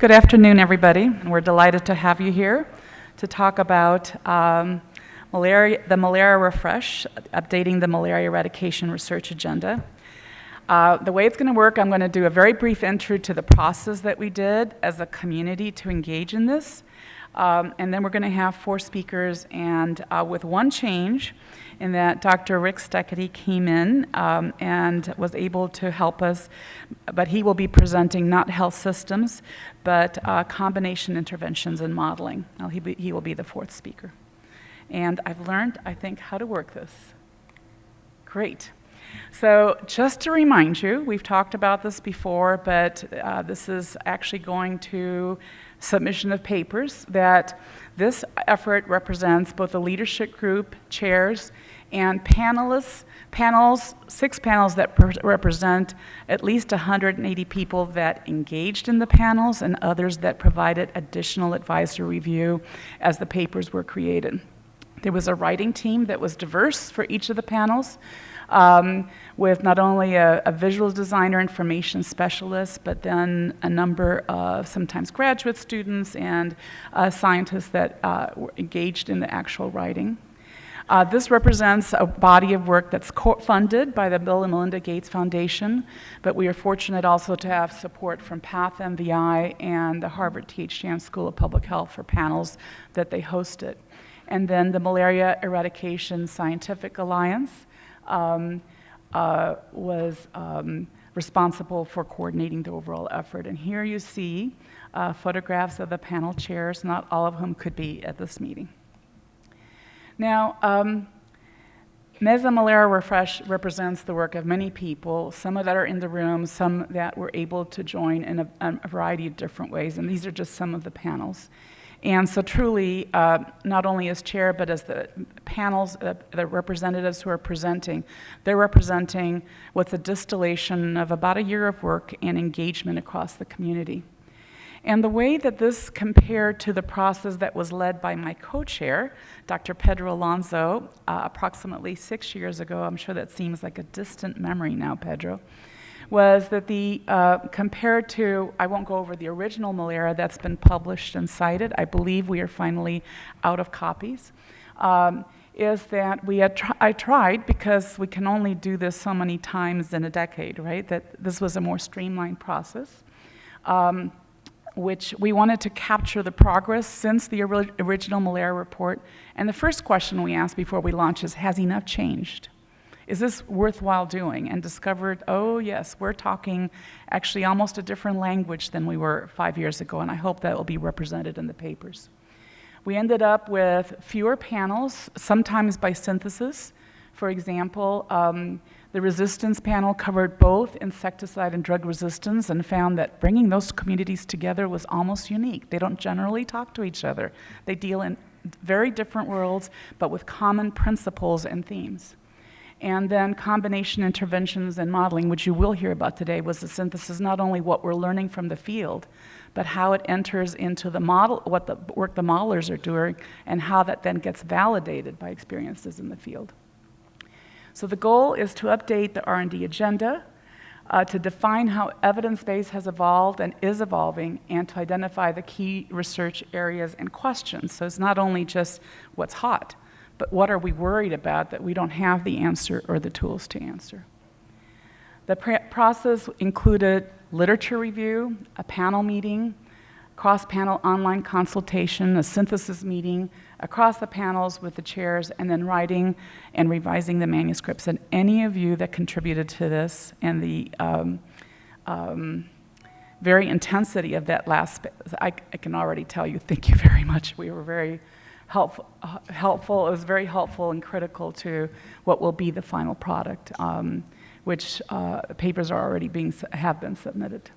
Good afternoon, everybody. We're delighted to have you here to talk about the malERA Refresh, updating the malaria eradication research agenda. The way it's going to work, I'm going to do a very brief intro to the process that we did as a community to engage in this. And then we're going to have 4 speakers, and with one change in that Dr. Rick Steketee came in and was able to help us, but he will be presenting not health systems, but combination interventions and modeling. He will be the 4th speaker. And I've learned, I think, how to work this. Great. So just to remind you, we've talked about this before, but this is actually going to submission of papers, that this effort represents both a leadership group, chairs, and panels, 6 panels that represent at least 180 people that engaged in the panels and others that provided additional advisory review as the papers were created. There was a writing team that was diverse for each of the panels, with not only a visual designer, information specialist, but then a number of sometimes graduate students and scientists that were engaged in the actual writing. This represents a body of work that's funded by the Bill and Melinda Gates Foundation, but we are fortunate also to have support from PATH MVI and the Harvard T.H. Chan School of Public Health for panels that they hosted. And then the Malaria Eradication Scientific Alliance was responsible for coordinating the overall effort. And here you see photographs of the panel chairs, not all of whom could be at this meeting. Now, malERA Refresh represents the work of many people, some that are in the room, some that were able to join in a variety of different ways, and these are just some of the panels. And so truly, not only as chair, but as the panels, the representatives who are presenting, they're representing what's a distillation of about a year of work and engagement across the community. And the way that this compared to the process that was led by my co-chair, Dr. Pedro Alonso, approximately 6 years ago, I'm sure that seems like a distant memory now, Pedro, was that compared to, I won't go over the original malERA that's been published and cited, I believe we are finally out of copies, is that I tried, because we can only do this so many times in a decade, right, that this was a more streamlined process, which we wanted to capture the progress since the original malERA report. And the first question we asked before we launched is, has enough changed? Is this worthwhile doing? And discovered, oh yes, we're talking actually almost a different language than we were 5 years ago, and I hope that will be represented in the papers. We ended up with fewer panels, sometimes by synthesis. For example, the resistance panel covered both insecticide and drug resistance and found that bringing those communities together was almost unique. They don't generally talk to each other. They deal in very different worlds, but with common principles and themes. And then combination interventions and modeling, which you will hear about today, was the synthesis, not only what we're learning from the field, but how it enters into the model, what the work the modelers are doing, and how that then gets validated by experiences in the field. So the goal is to update the R&D agenda, to define how evidence base has evolved and is evolving, and to identify the key research areas and questions. So it's not only just what's hot, but what are we worried about that we don't have the answer or the tools to answer? The process included literature review, a panel meeting, cross-panel online consultation, a synthesis meeting across the panels with the chairs, and then writing and revising the manuscripts. And any of you that contributed to this and the very intensity of that last, I can already tell you, thank you very much. We were very helpful. It was very helpful and critical to what will be the final product, which papers are already have been submitted.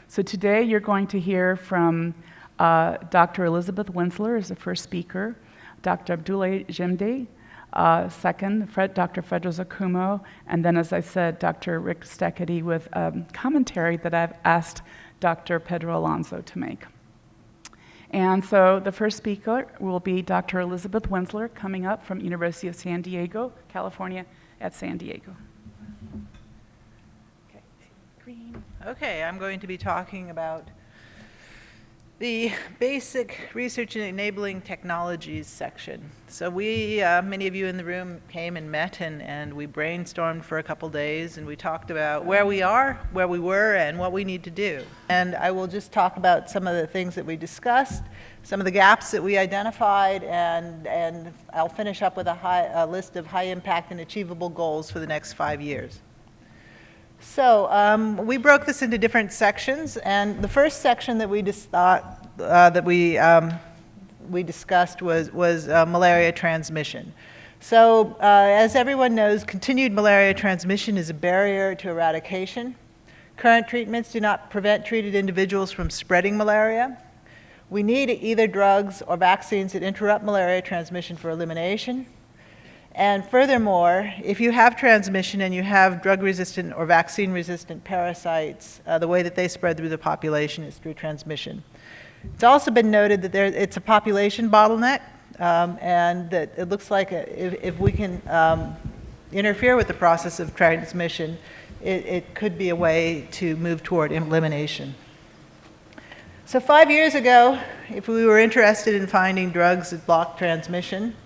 So today you're going to hear from Dr. Elizabeth Winsler as the first speaker, Dr. Abdullah Jemde, second, Dr. Fedra Zakumo, and then, as I said, Dr. Rick Steketee with commentary that I've asked Dr. Pedro Alonso to make. And so the first speaker will be Dr. Elizabeth Winsler, coming up from University of San Diego, California at San Diego. Okay, I'm going to be talking about The basic research and enabling technologies section. So many of you in the room came and met, and we brainstormed for a couple days, and we talked about where we are, where we were, and what we need to do. And I will just talk about some of the things that we discussed, some of the gaps that we identified, and I'll finish up with a list of high impact and achievable goals for the next 5 years. So we broke this into different sections, and the first section that we just thought we discussed was malaria transmission. So as everyone knows, continued malaria transmission is a barrier to eradication. Current treatments do not prevent treated individuals from spreading malaria. We need either drugs or vaccines that interrupt malaria transmission for elimination. And furthermore, if you have transmission and you have drug-resistant or vaccine-resistant parasites, the way that they spread through the population is through transmission. It's also been noted that it's a population bottleneck, and that it looks like if we can interfere with the process of transmission, it could be a way to move toward elimination. So 5 years ago, if we were interested in finding drugs that block transmission,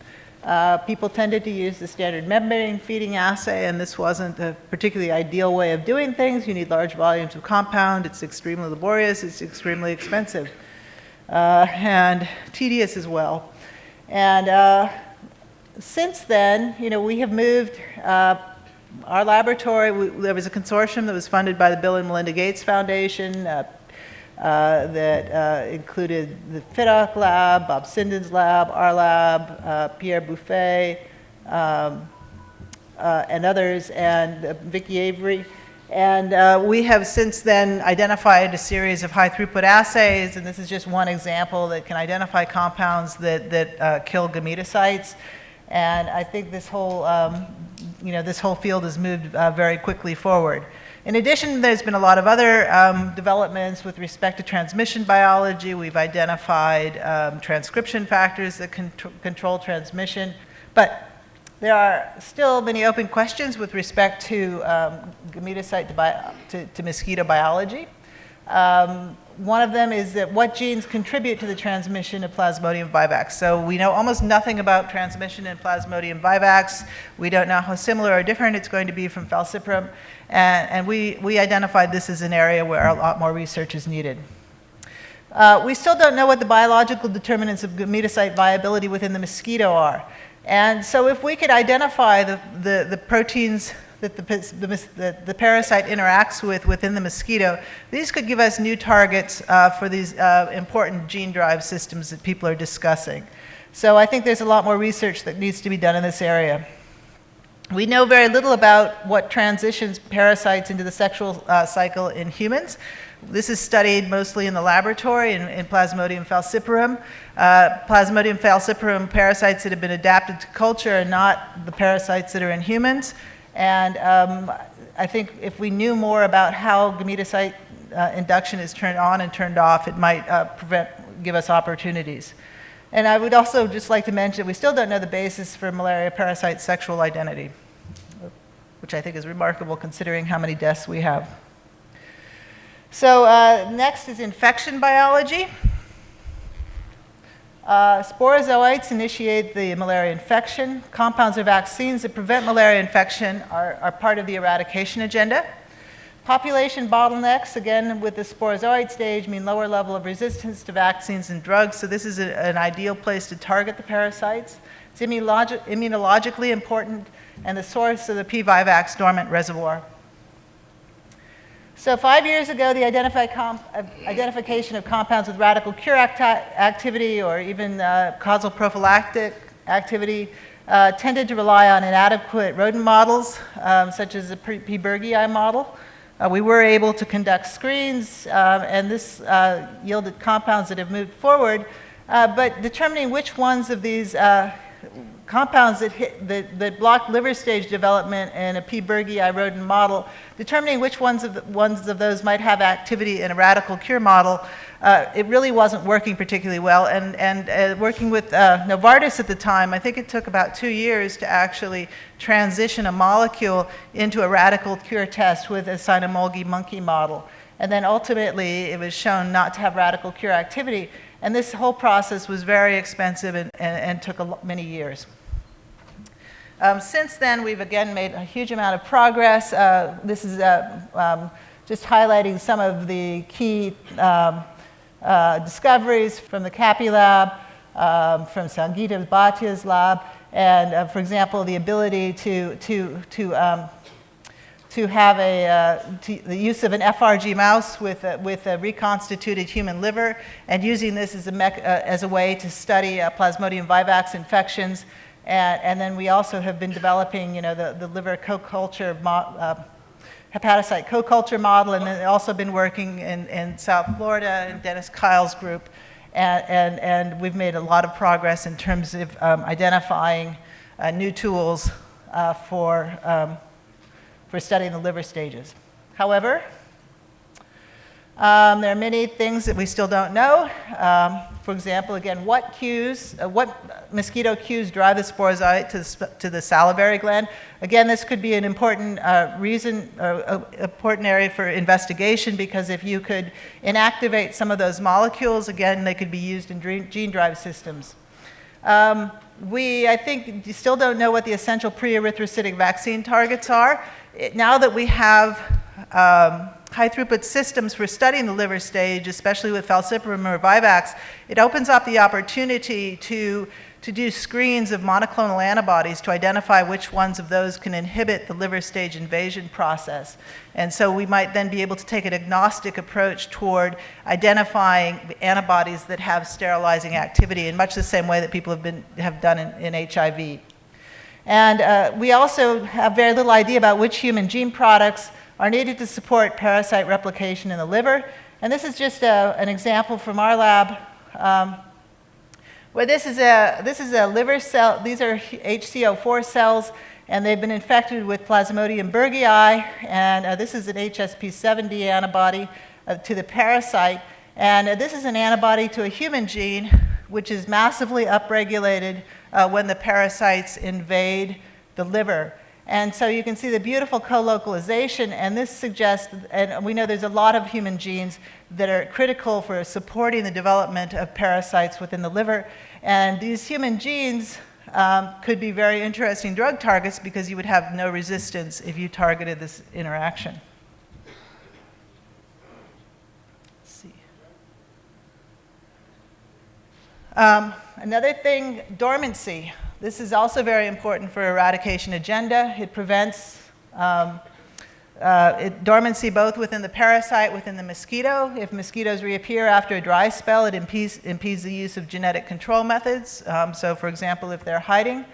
people tended to use the standard membrane feeding assay, and this wasn't a particularly ideal way of doing things. You need large volumes of compound. It's extremely laborious. It's extremely expensive, and tedious as well. And since then, we have moved our laboratory. There was a consortium that was funded by the Bill and Melinda Gates Foundation that included the FIDOC lab, Bob Sinden's lab, our lab, Pierre Buffet, and others, and Vicki Avery. And we have since then identified a series of high throughput assays, and this is just one example that can identify compounds that kill gametocytes. And I think this whole field has moved very quickly forward. In addition, there's been a lot of other developments with respect to transmission biology. We've identified transcription factors that control transmission. But there are still many open questions with respect to gametocyte to mosquito biology. One of them is that what genes contribute to the transmission of Plasmodium vivax. So we know almost nothing about transmission in Plasmodium vivax. We don't know how similar or different it's going to be from falciparum. And we identified this as an area where a lot more research is needed. We still don't know what the biological determinants of gametocyte viability within the mosquito are. And so if we could identify the proteins that the parasite interacts with within the mosquito, these could give us new targets for these important gene drive systems that people are discussing. So I think there's a lot more research that needs to be done in this area. We know very little about what transitions parasites into the sexual cycle in humans. This is studied mostly in the laboratory in Plasmodium falciparum. Plasmodium falciparum parasites that have been adapted to culture are not the parasites that are in humans. And I think if we knew more about how gametocyte induction is turned on and turned off, it might give us opportunities. And I would also just like to mention we still don't know the basis for malaria parasite sexual identity, which I think is remarkable considering how many deaths we have. So next is infection biology. Sporozoites initiate the malaria infection. Compounds or vaccines that prevent malaria infection are part of the eradication agenda. Population bottlenecks, again with the sporozoite stage, mean lower level of resistance to vaccines and drugs, so this is an ideal place to target the parasites. It's immunologically important and the source of the P. vivax dormant reservoir. So 5 years ago, the identification of compounds with radical cure activity or even causal prophylactic activity tended to rely on inadequate rodent models, such as the P. burgii model. We were able to conduct screens, and this yielded compounds that have moved forward, but determining which ones of these compounds that block liver stage development in a P. burgii rodent model, determining which ones of those might have activity in a radical cure model, it really wasn't working particularly well. And working with Novartis at the time, I think it took about 2 years to actually transition a molecule into a radical cure test with a cynomolgi monkey model. and then ultimately it was shown not to have radical cure activity. And this whole process was very expensive and took many years. Since then, we've again made a huge amount of progress. This is just highlighting some of the key discoveries from the CAPI lab, from Sangeeta Bhattia's lab, and for example, the ability to have the use of an FRG mouse with a reconstituted human liver, and using this as a way to study Plasmodium vivax infections. And then we also have been developing, the liver co-culture, hepatocyte co-culture model, and then also been working in South Florida in Dennis Kyle's group. And we've made a lot of progress in terms of identifying new tools for studying the liver stages. However, there are many things that we still don't know. For example, again, what mosquito cues drive the sporozoite to the salivary gland? Again, this could be an important important area for investigation, because if you could inactivate some of those molecules, again, they could be used in gene drive systems. I think you still don't know what the essential pre-erythrocytic vaccine targets are. Now that we have high-throughput systems for studying the liver stage, especially with falciparum or Vivax, it opens up the opportunity to do screens of monoclonal antibodies to identify which ones of those can inhibit the liver stage invasion process. And so we might then be able to take an agnostic approach toward identifying antibodies that have sterilizing activity in much the same way that people have done in HIV. And we also have very little idea about which human gene products are needed to support parasite replication in the liver. And this is just an example from our lab, where this is a liver cell. These are HCO4 cells, and they've been infected with Plasmodium burgii, and this is an HSP70 antibody to the parasite. And this is an antibody to a human gene, which is massively upregulated when the parasites invade the liver. And so you can see the beautiful co-localization, and this suggests, and we know there's a lot of human genes that are critical for supporting the development of parasites within the liver. And these human genes could be very interesting drug targets, because you would have no resistance if you targeted this interaction. Let's see. Another thing, dormancy. This is also very important for eradication agenda. It prevents dormancy both within the parasite, within the mosquito. If mosquitoes reappear after a dry spell, it impedes the use of genetic control methods. So for example, if they're hiding,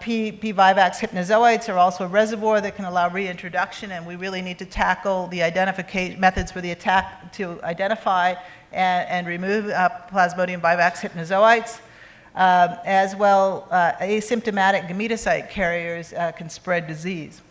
P. vivax hypnozoites are also a reservoir that can allow reintroduction, and we really need to tackle the identification methods for the attack to identify and remove Plasmodium vivax hypnozoites. As well, asymptomatic gametocyte carriers can spread disease.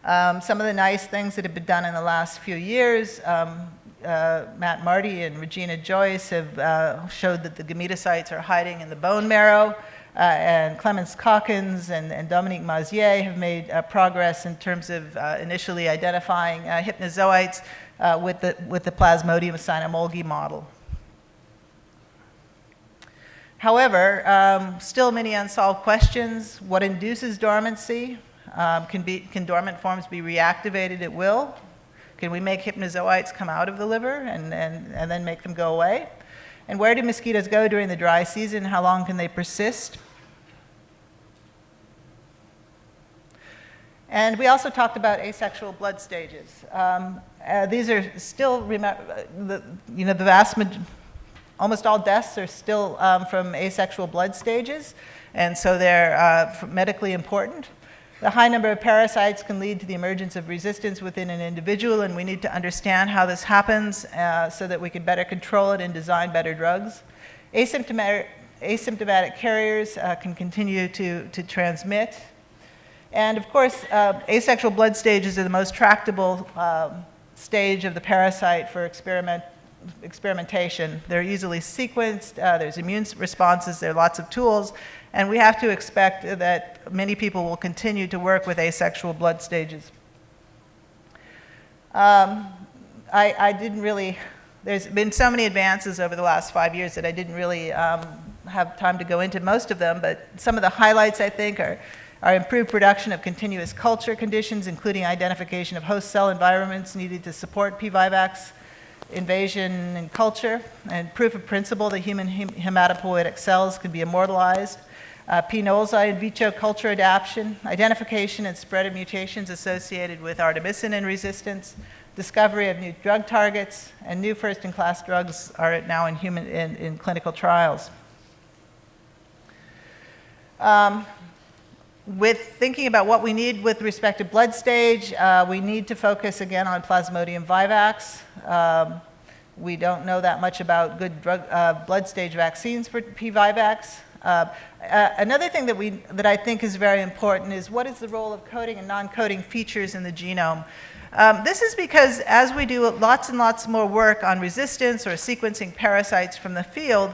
Some of the nice things that have been done in the last few years, Matt Marty and Regina Joyce have showed that the gametocytes are hiding in the bone marrow, and Clemens Calkins and Dominique Mazier have made progress in terms of initially identifying hypnozoites with the Plasmodium cynomolgi model. However, still many unsolved questions. What induces dormancy? Can dormant forms be reactivated at will? Can we make hypnozoites come out of the liver and then make them go away? And where do mosquitoes go during the dry season? How long can they persist? And we also talked about asexual blood stages. These are still, almost all deaths are still from asexual blood stages, and so they're medically important. The high number of parasites can lead to the emergence of resistance within an individual, and we need to understand how this happens so that we can better control it and design better drugs. Asymptomatic carriers can continue to transmit. And of course, asexual blood stages are the most tractable stage of the parasite for experimentation. They're easily sequenced, there's immune responses, there are lots of tools, and we have to expect that many people will continue to work with asexual blood stages. I didn't really, there's been so many advances over the last 5 years that I didn't really have time to go into most of them, but some of the highlights, I think, are improved production of continuous culture conditions, including identification of host cell environments needed to support P. vivax invasion and culture, and proof of principle that human hematopoietic cells can be immortalized, P. knowlesi in vitro culture adaptation, identification and spread of mutations associated with artemisinin resistance, discovery of new drug targets, and new first-in-class drugs are now in clinical trials. With thinking about what we need with respect to blood stage, we need to focus again on Plasmodium vivax. We don't know that much about good blood stage vaccines for P. vivax. Another thing that I think is very important is what is the role of coding and non-coding features in the genome? This is because as we do lots and lots more work on resistance or sequencing parasites from the field,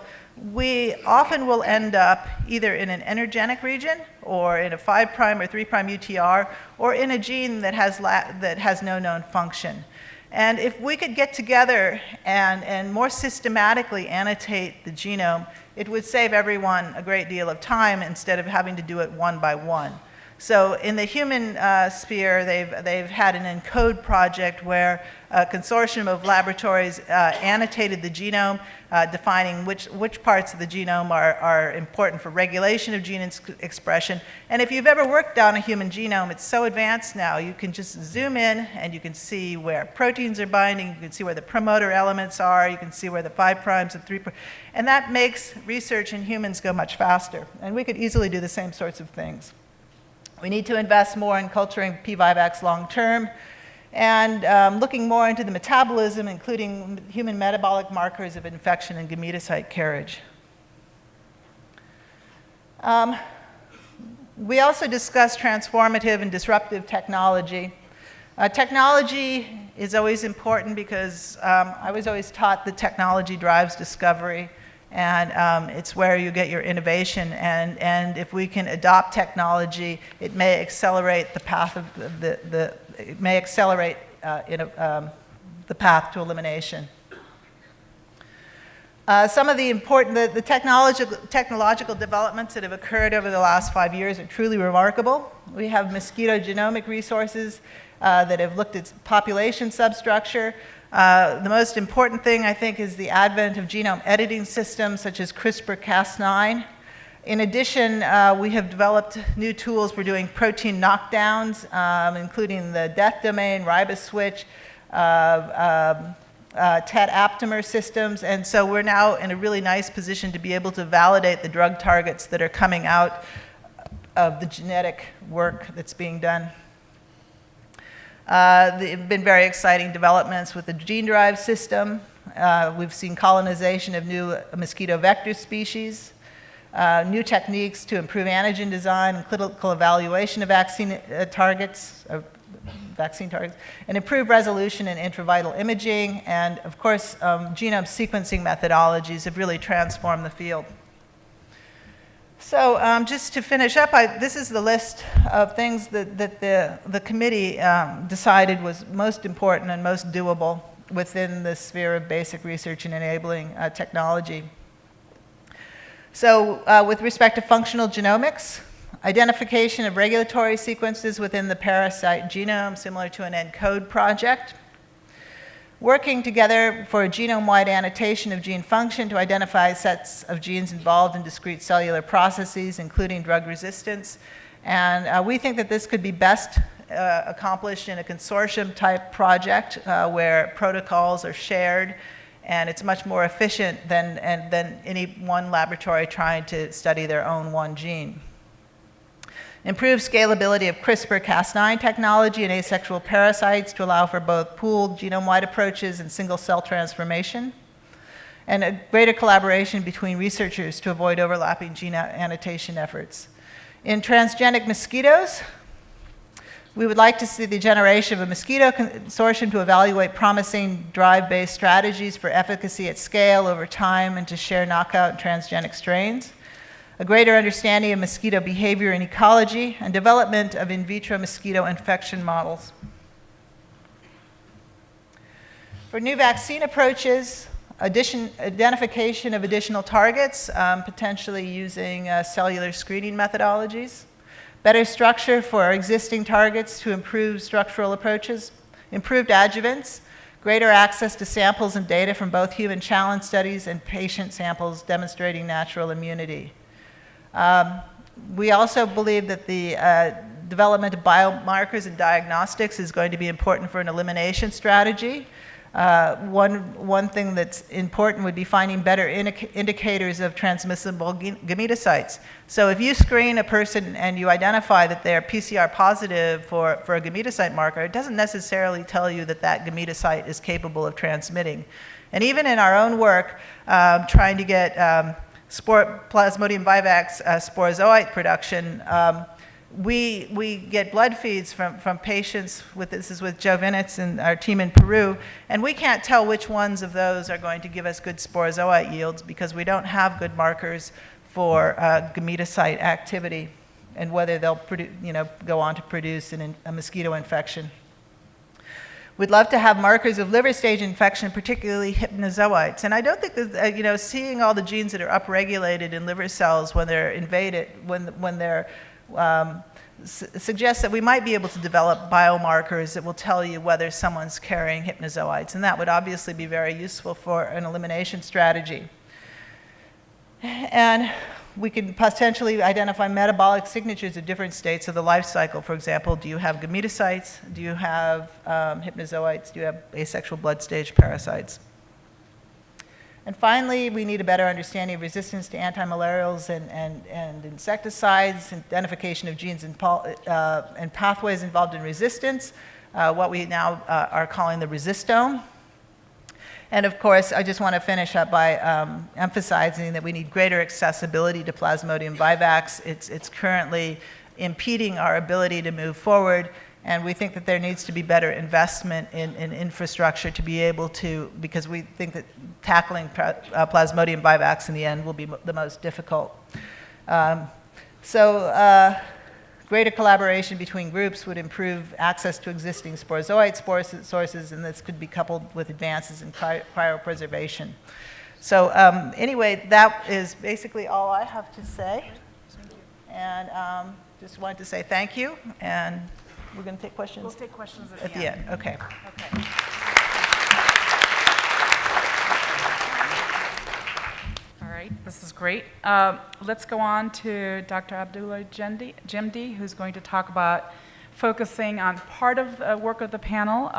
we often will end up either in an energenic region or in a 5' or 3' UTR or in a gene that has no known function. And if we could get together and more systematically annotate the genome, it would save everyone a great deal of time instead of having to do it one by one. So in the human sphere, they've had an ENCODE project where a consortium of laboratories annotated the genome, defining which parts of the genome are important for regulation of gene expression. And if you've ever worked on a human genome, it's so advanced now, you can just zoom in and you can see where proteins are binding, you can see where the promoter elements are, you can see where the 5' and 3', and that makes research in humans go much faster. And we could easily do the same sorts of things. We need to invest more in culturing P. vivax long-term and looking more into the metabolism, including human metabolic markers of infection and gametocyte carriage. We also discussed transformative and disruptive technology. Technology is always important because I was always taught that technology drives discovery. And it's where you get your innovation. And if we can adopt technology, it may accelerate the path of the path to elimination. Some of the important, the technological developments that have occurred over the last 5 years are truly remarkable. We have mosquito genomic resources that have looked at population substructure. The most important thing, I think, is the advent of genome editing systems such as CRISPR-Cas9. In addition, we have developed new tools for doing protein knockdowns, including the death domain, ribose switch, TET aptamer systems, and so we're now in a really nice position to be able to validate the drug targets that are coming out of the genetic work that's being done. There have been very exciting developments with the gene-derived system. We've seen colonization of new mosquito vector species, new techniques to improve antigen design and clinical evaluation of vaccine targets, and improved resolution in intravital imaging, and of course, genome sequencing methodologies have really transformed the field. So just to finish up, this is the list of things that the committee decided was most important and most doable within the sphere of basic research and enabling technology. So with respect to functional genomics, identification of regulatory sequences within the parasite genome, similar to an ENCODE project. Working together for a genome-wide annotation of gene function to identify sets of genes involved in discrete cellular processes, including drug resistance. And we think that this could be best accomplished in a consortium-type project where protocols are shared, and it's much more efficient than any one laboratory trying to study their own one gene. Improve scalability of CRISPR-Cas9 technology in asexual parasites to allow for both pooled genome-wide approaches and single-cell transformation. And a greater collaboration between researchers to avoid overlapping gene annotation efforts. In transgenic mosquitoes, we would like to see the generation of a mosquito consortium to evaluate promising drive-based strategies for efficacy at scale over time and to share knockout and transgenic strains. A greater understanding of mosquito behavior and ecology, and development of in vitro mosquito infection models. For new vaccine approaches, identification of additional targets, potentially using cellular screening methodologies, better structure for our existing targets to improve structural approaches, improved adjuvants, greater access to samples and data from both human challenge studies and patient samples demonstrating natural immunity. We also believe that the development of biomarkers and diagnostics is going to be important for an elimination strategy. One thing that's important would be finding better indicators of transmissible gametocytes. So if you screen a person and you identify that they're PCR positive for a gametocyte marker, it doesn't necessarily tell you that that gametocyte is capable of transmitting. And even in our own work, trying to get Plasmodium vivax sporozoite production, we get blood feeds from patients this is with Joe Vinitz and our team in Peru, and we can't tell which ones of those are going to give us good sporozoite yields because we don't have good markers for gametocyte activity and whether they'll go on to produce a mosquito infection. We'd love to have markers of liver stage infection, particularly hypnozoites. And I don't think that, seeing all the genes that are upregulated in liver cells when they're invaded, when they're suggests that we might be able to develop biomarkers that will tell you whether someone's carrying hypnozoites, and that would obviously be very useful for an elimination strategy. And we can potentially identify metabolic signatures of different states of the life cycle. For example, do you have gametocytes? Do you have hypnozoites? Do you have asexual blood stage parasites? And finally, we need a better understanding of resistance to antimalarials and insecticides, identification of genes and pathways involved in resistance, what we now are calling the resistome. And of course, I just want to finish up by emphasizing that we need greater accessibility to Plasmodium vivax. It's currently impeding our ability to move forward. And we think that there needs to be better investment in infrastructure to be able to, because we think that tackling Plasmodium vivax in the end will be the most difficult. Greater collaboration between groups would improve access to existing sporozoite sources, and this could be coupled with advances in cryopreservation. So anyway, that is basically all I have to say. And just wanted to say thank you, and we're going to take questions. We'll take questions at the end. Okay. Okay. All right, this is great. Let's go on to Dr. Abdullah Jimdi, who's going to talk about focusing on part of the work of the panel,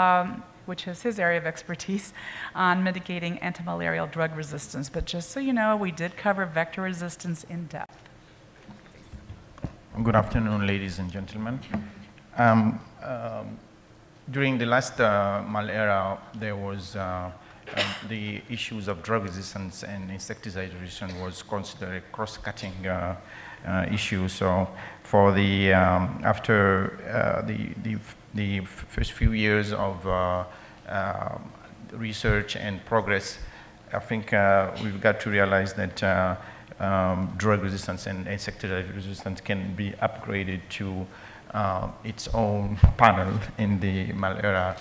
which is his area of expertise, on mitigating antimalarial drug resistance. But just so you know, we did cover vector resistance in depth. Good afternoon, ladies and gentlemen. During the last malERA, there was the issues of drug resistance and insecticide resistance was considered a cross-cutting issue. So for the after the first few years of research and progress, I think we've got to realize that drug resistance and insecticide resistance can be upgraded to its own panel in the malERA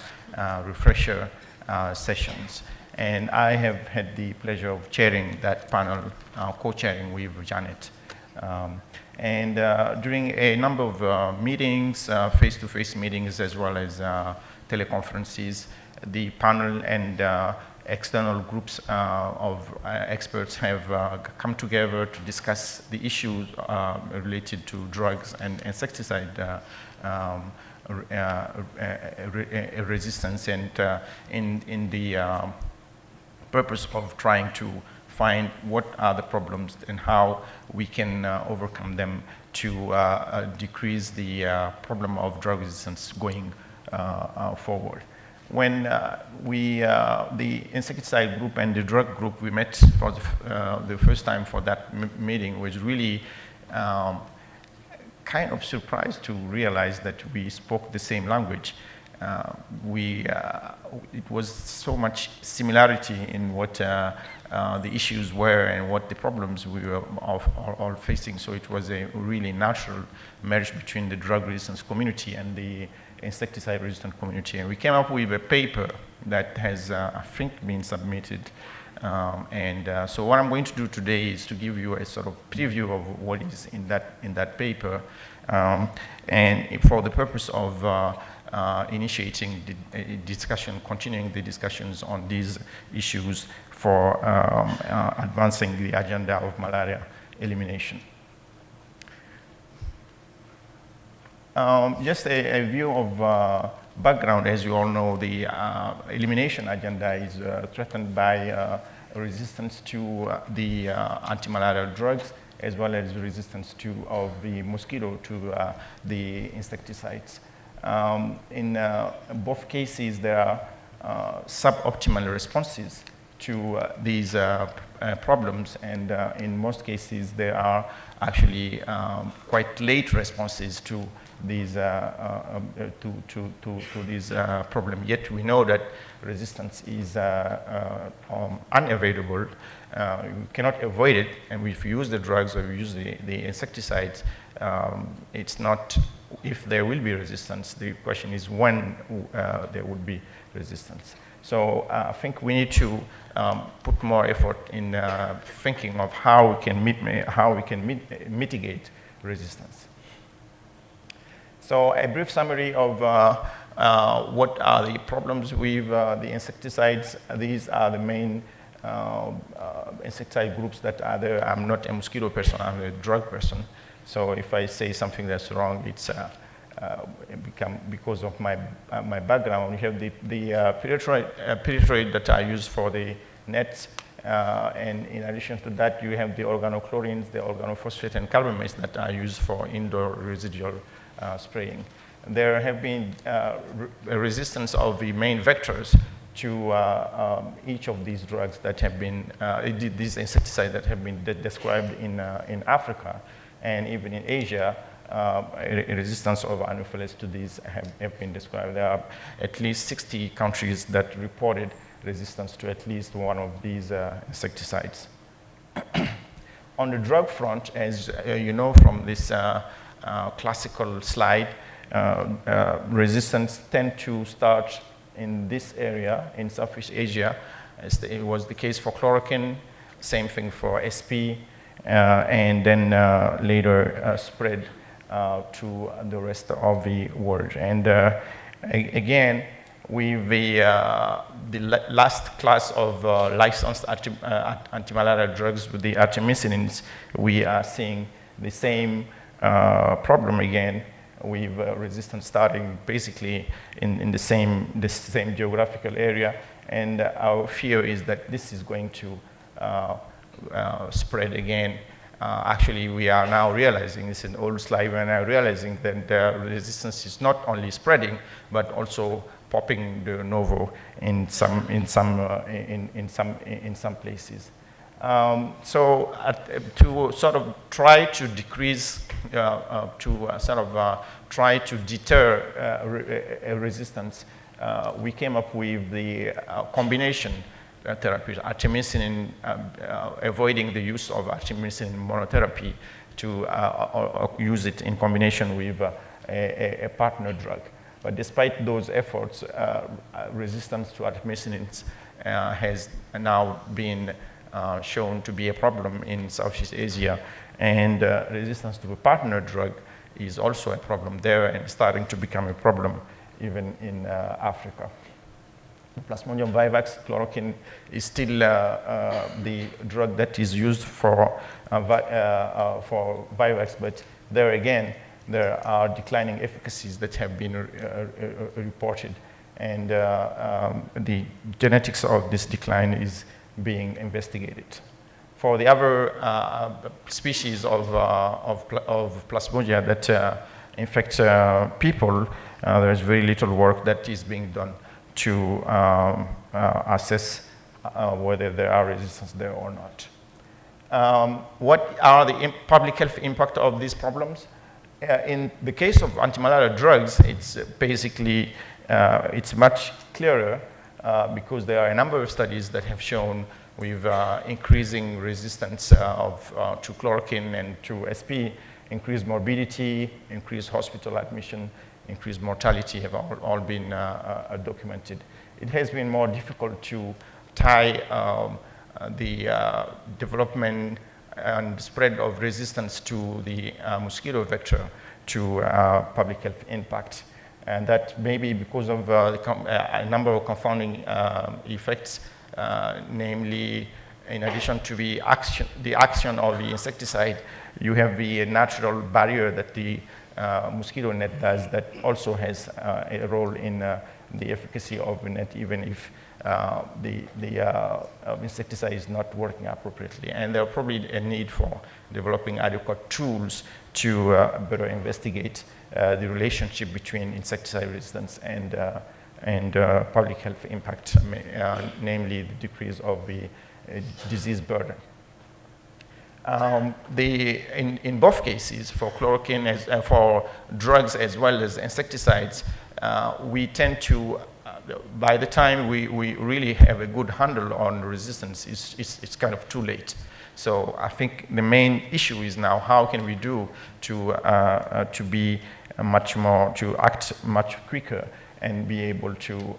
refresher sessions. And I have had the pleasure of chairing that panel, co-chairing with Janet. During a number of meetings, face-to-face meetings, as well as teleconferences, the panel and external groups of experts have come together to discuss the issues related to drugs and insecticide resistance, and in the purpose of trying to find what are the problems and how we can overcome them to decrease the problem of drug resistance going forward. When the insecticide group and the drug group, we met for the first time for that meeting, was really kind of surprised to realize that we spoke the same language. It was so much similarity in what the issues were and what the problems we were all facing. So it was a really natural marriage between the drug resistance community and the insecticide-resistant community. And we came up with a paper that has, I think, been submitted. So what I'm going to do today is to give you a sort of preview of what is in that paper, and for the purpose of initiating the discussion, continuing the discussions on these issues for advancing the agenda of malaria elimination. Just a view of background. As you all know, the elimination agenda is threatened by resistance to the anti-malarial drugs, as well as resistance of the mosquito to the insecticides. In both cases, there are suboptimal responses to these problems, and in most cases, there are actually quite late responses to these these problems. Yet we know that resistance is unavoidable. You cannot avoid it, and if you use the drugs or you use the insecticides, it's not if there will be resistance. The question is when there would be resistance. So I think we need to put more effort in thinking of how we can mitigate resistance. So a brief summary of what are the problems with the insecticides. These are the main insecticide groups that are there. I'm not a mosquito person, I'm a drug person. So if I say something that's wrong, it's because of my background. We have the pyrethroid that are used for the nets, and in addition to that, you have the organochlorines, the organophosphate, and carbamates that are used for indoor residual spraying. There have been a resistance of the main vectors to each of these drugs that have been, these insecticides that have been described in Africa and even in Asia. A resistance of Anopheles to these have been described. There are at least 60 countries that reported resistance to at least one of these insecticides. On the drug front, as you know from this classical slide, resistance tend to start in this area in Southeast Asia. As it was the case for chloroquine, same thing for SP, and then later spread to the rest of the world. And again, with the last class of licensed antimalarial drugs, with the artemisinin, we are seeing the same problem again, with resistance starting basically in the same geographical area. And our fear is that this is going to spread again. Actually, we are now realizing, it's an old slide, we're now realizing that the resistance is not only spreading, but also popping de novo in some places. So to sort of try to decrease, try to deter resistance, we came up with the combination therapies, artemisinin, avoiding the use of artemisinin monotherapy to use it in combination with a partner drug. But despite those efforts, resistance to artemisinin has now been shown to be a problem in Southeast Asia, and resistance to a partner drug is also a problem there and starting to become a problem even in Africa. Plasmodium vivax, chloroquine, is still the drug that is used for vivax, but there again, there are declining efficacies that have been reported, and the genetics of this decline is being investigated. For the other species of plasmodia that infect people, there is very little work that is being done to assess whether there are resistance there or not. What are the public health impact of these problems? In the case of antimalarial drugs, it's basically, it's much clearer because there are a number of studies that have shown with increasing resistance to chloroquine and to SP, increased morbidity, increased hospital admission, increased mortality have all been documented. It has been more difficult to tie the development and spread of resistance to the mosquito vector to public health impact. And that may be because of a number of confounding effects, namely, in addition to the action of the insecticide, you have the natural barrier that the mosquito net does that also has a role in the efficacy of the net, even if the insecticide is not working appropriately. And there are probably a need for developing adequate tools to better investigate the relationship between insecticide resistance and public health impact, namely the decrease of the disease burden. In both cases, for chloroquine, for drugs as well as insecticides, we tend to, by the time we really have a good handle on resistance, it's kind of too late. So I think the main issue is now how can we do to be much more, to act much quicker and be able to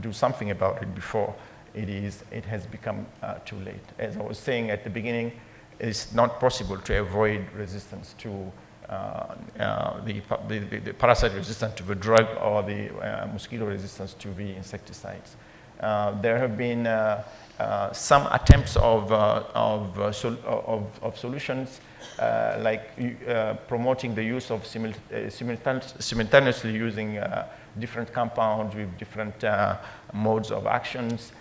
do something about it before it has become too late. As I was saying at the beginning, it's not possible to avoid resistance to the parasite resistance to the drug or the mosquito resistance to the insecticides. There have been some attempts of solutions, like promoting the use of simultaneously using different compounds with different modes of actions,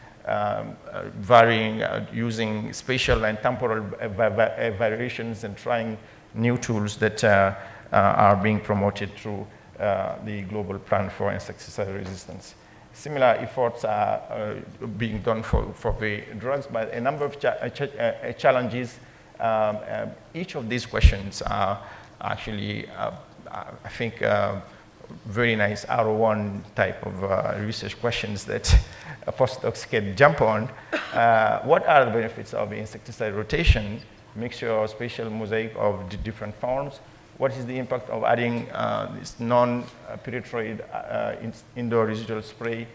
varying, using spatial and temporal variations, and trying new tools that are being promoted through the Global Plan for Insecticide Resistance. Similar efforts are being done for the drugs, but a number of challenges. Each of these questions are actually, I think, very nice R1 type of research questions that postdocs can jump on. What are the benefits of the insecticide rotation, mixture or spatial mosaic of the different forms? What is the impact of adding this non-pyrethroid indoor residual spray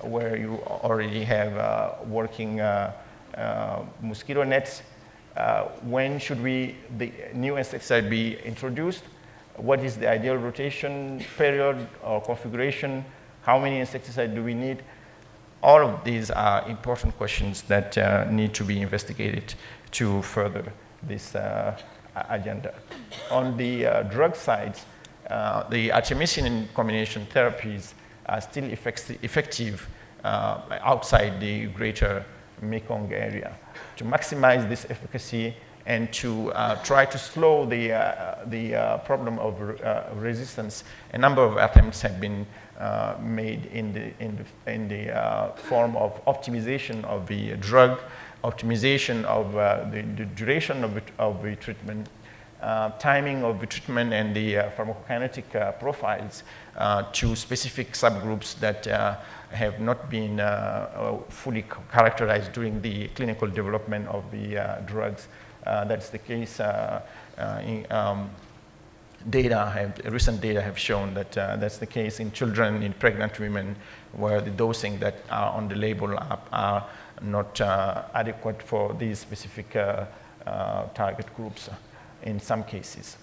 where you already have working mosquito nets? When should the new insecticide be introduced? What is the ideal rotation period or configuration? How many insecticides do we need? All of these are important questions that need to be investigated to further this agenda. On the drug side, the artemisinin combination therapies are still effective outside the greater Mekong area. To maximize this efficacy and to try to slow the problem of resistance, a number of attempts have been made in the form of optimization of the drug, optimization of the duration of the treatment, timing of the treatment, and the pharmacokinetic profiles to specific subgroups that have not been fully characterized during the clinical development of the drugs. That's the case. Recent data have shown that that's the case in children, in pregnant women, where the dosing that are on the label are not adequate for these specific target groups in some cases.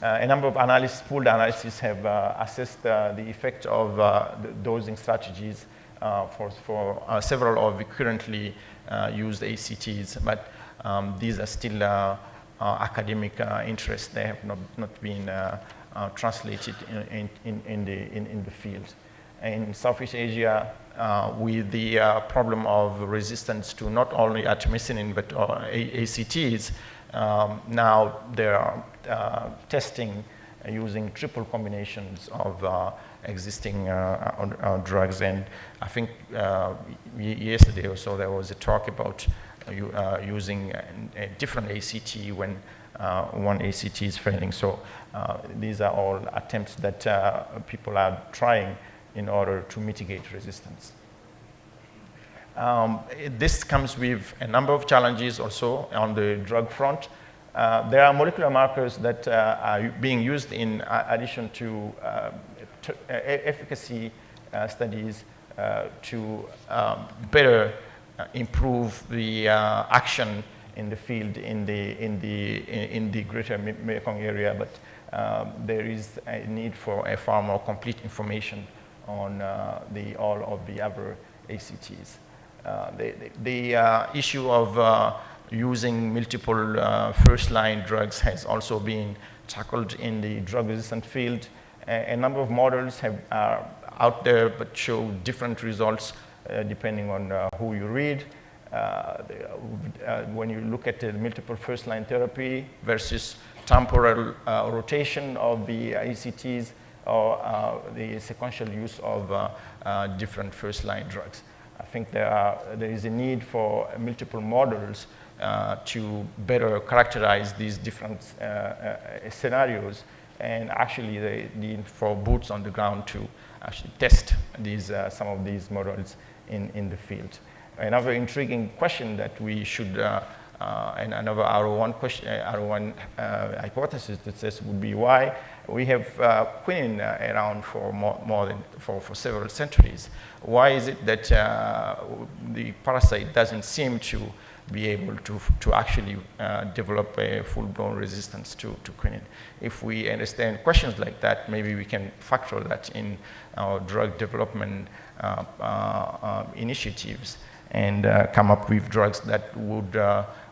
A number of pooled analyses have assessed the effect of the dosing strategies for several of the currently used ACTs, but these are still academic interests. They have not been translated in the field. In Southeast Asia, with the problem of resistance to not only artemisinin but ACTs, now there are testing using triple combinations of existing drugs. And I think yesterday or so there was a talk about using a different ACT when one ACT is failing. So these are all attempts that people are trying in order to mitigate resistance. This comes with a number of challenges also on the drug front. There are molecular markers that are being used in addition to efficacy studies to better improve the action in the field in the greater Mekong area, but there is a need for a far more complete information on all of the other ACTs. The issue of using multiple first-line drugs has also been tackled in the drug-resistant field. A number of models are out there but show different results depending on who you read. When you look at the multiple first-line therapy versus temporal rotation of the ACTs or the sequential use of different first-line drugs. I think there is a need for multiple models to better characterize these different scenarios, and actually the need for boots on the ground to actually test some of these models in the field. Another intriguing question that we should, and another R01 question, R01 hypothesis that says would be why we have quinine around for more than for several centuries. Why is it that the parasite doesn't seem to be able to actually develop a full-blown resistance to quinine? If we understand questions like that, maybe we can factor that in our drug development initiatives and come up with drugs that would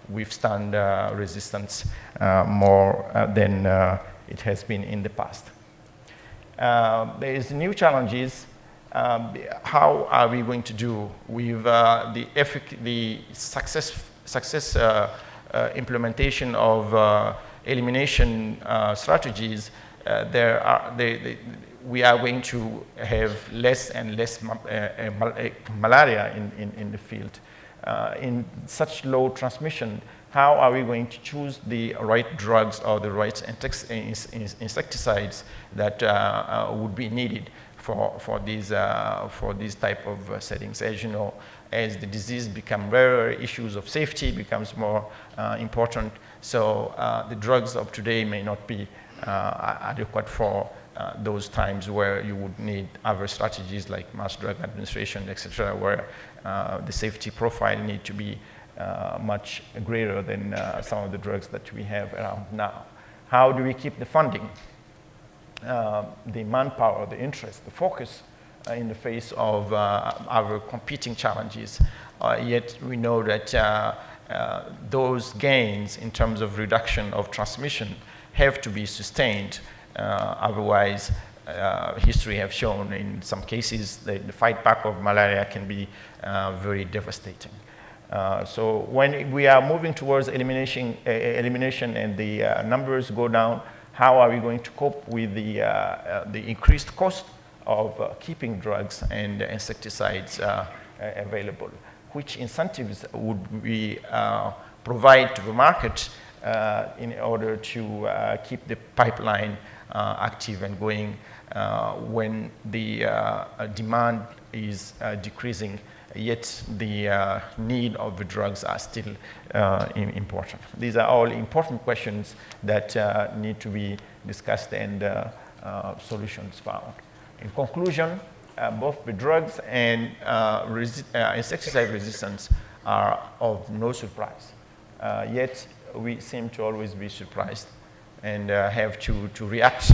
withstand resistance more than it has been in the past. There is new challenges. How are we going to do with the success implementation of elimination strategies? We are going to have less and less malaria in the field. In such low transmission, how are we going to choose the right drugs or the right insecticides that would be needed for these type of settings? As you know, as the disease becomes rarer, issues of safety becomes more important. So the drugs of today may not be adequate for those times where you would need other strategies like mass drug administration, etc., where the safety profile need to be much greater than some of the drugs that we have around now. How do we keep the funding, the manpower, the interest, the focus in the face of our competing challenges? Yet we know that those gains in terms of reduction of transmission have to be sustained. Otherwise, history have shown in some cases that the fight back of malaria can be very devastating. So when we are moving towards elimination and the numbers go down, how are we going to cope with the increased cost of keeping drugs and insecticides available? Which incentives would we provide to the market in order to keep the pipeline active and going when the demand is decreasing, yet the need of the drugs are still important? These are all important questions that need to be discussed and solutions found. In conclusion, both the drugs and insecticide resistance are of no surprise, yet we seem to always be surprised and have to react.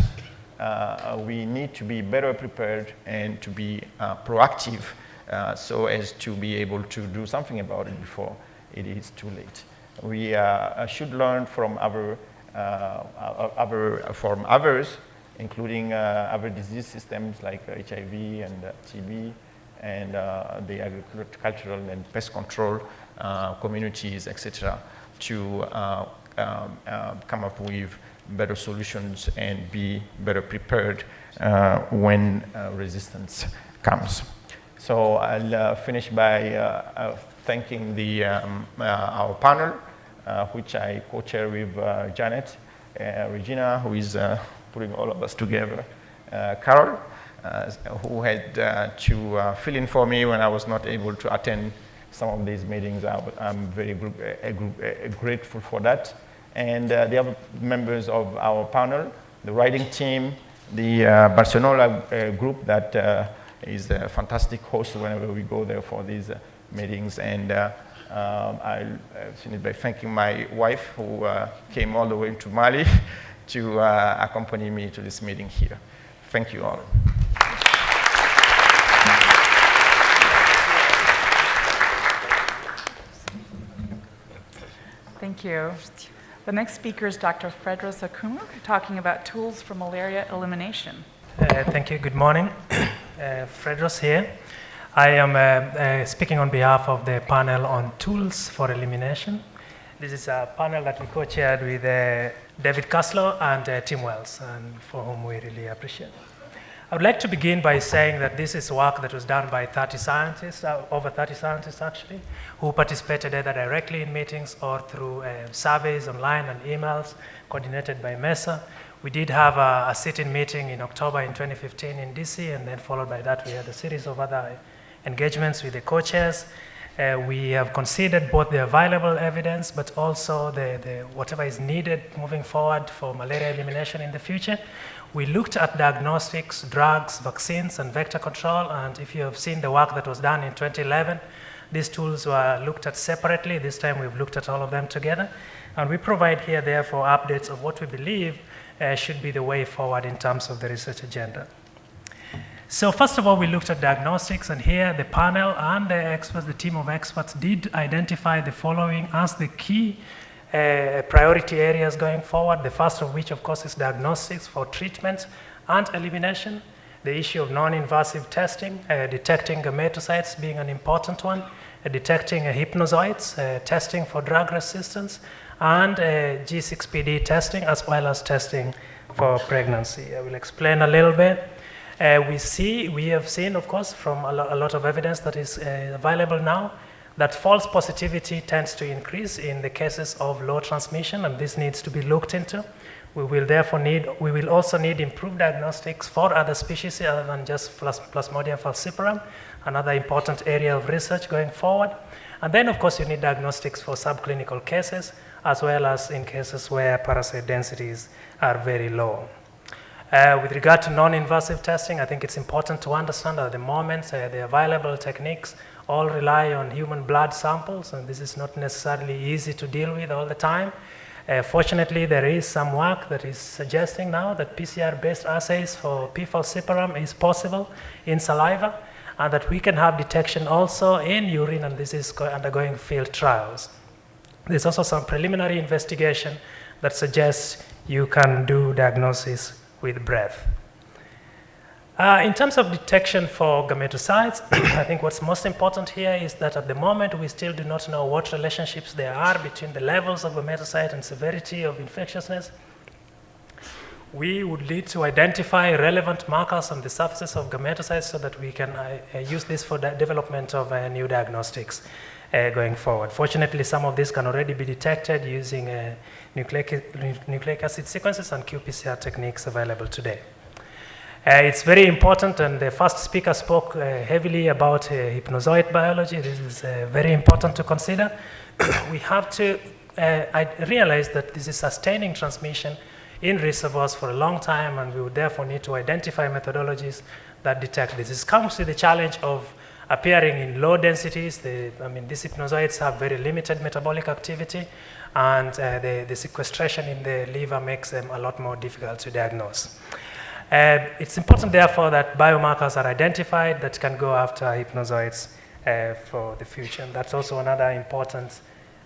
We need to be better prepared and to be proactive so as to be able to do something about it before it is too late. We should learn from others, including other disease systems like HIV and TB and the agricultural and pest control communities, etc., to come up with better solutions and be better prepared when resistance comes. So I'll finish by thanking our panel, which I co-chair with Janet, Regina, who is putting all of us together, Carol, who had to fill in for me when I was not able to attend some of these meetings. I'm very grateful for that. And the other members of our panel, the writing team, the Barcelona group that is a fantastic host whenever we go there for these meetings. And I'll finish by thanking my wife who came all the way to Mali to accompany me to this meeting here. Thank you all. Thank you. The next speaker is Dr. Fredros Akumur, talking about tools for malaria elimination. Thank you. Good morning. Fredros here. I am speaking on behalf of the panel on tools for elimination. This is a panel that we co-chaired with David Caslow and Tim Wells, and for whom we really appreciate. I would like to begin by saying that this is work that was done by 30 scientists, over 30 scientists actually, who participated either directly in meetings or through surveys online and emails coordinated by MESA. We did have a sit-in meeting in October in 2015 in DC, and then followed by that we had a series of other engagements with the co-chairs. We have considered both the available evidence, but also the whatever is needed moving forward for malaria elimination in the future. We looked at diagnostics, drugs, vaccines, and vector control, and if you have seen the work that was done in 2011, these tools were looked at separately. This time we've looked at all of them together, and we provide here, therefore, updates of what we believe should be the way forward in terms of the research agenda. So first of all, we looked at diagnostics, and here the panel and the experts, the team of experts, did identify the following as the key priority areas going forward. The first of which, of course, is diagnostics for treatment and elimination. The issue of non-invasive testing, detecting gametocytes being an important one, detecting hypnozoites, testing for drug resistance, and G6PD testing, as well as testing for pregnancy. I will explain a little bit. We have seen, of course, from a lot of evidence that is available now, that false positivity tends to increase in the cases of low transmission, and this needs to be looked into. We will also need improved diagnostics for other species other than just Plasmodium falciparum, another important area of research going forward. And then, of course, you need diagnostics for subclinical cases, as well as in cases where parasite densities are very low. With regard to non-invasive testing, I think it's important to understand that at the moment, the available techniques all rely on human blood samples, and this is not necessarily easy to deal with all the time. Fortunately, there is some work that is suggesting now that PCR-based assays for P. falciparum is possible in saliva, and that we can have detection also in urine, and this is undergoing field trials. There's also some preliminary investigation that suggests you can do diagnosis with breath. In terms of detection for gametocytes, I think what's most important here is that at the moment we still do not know what relationships there are between the levels of gametocyte and severity of infectiousness. We would need to identify relevant markers on the surfaces of gametocytes so that we can use this for the development of new diagnostics going forward. Fortunately, some of this can already be detected using nucleic acid sequences and qPCR techniques available today. It's very important, and the first speaker spoke heavily about hypnozoid biology. This is very important to consider. We have to realize that this is sustaining transmission in reservoirs for a long time, and we would therefore need to identify methodologies that detect this. This comes with the challenge of appearing in low densities. These hypnozoids have very limited metabolic activity, and the sequestration in the liver makes them a lot more difficult to diagnose. It's important, therefore, that biomarkers are identified that can go after hypnozoids for the future. And that's also another important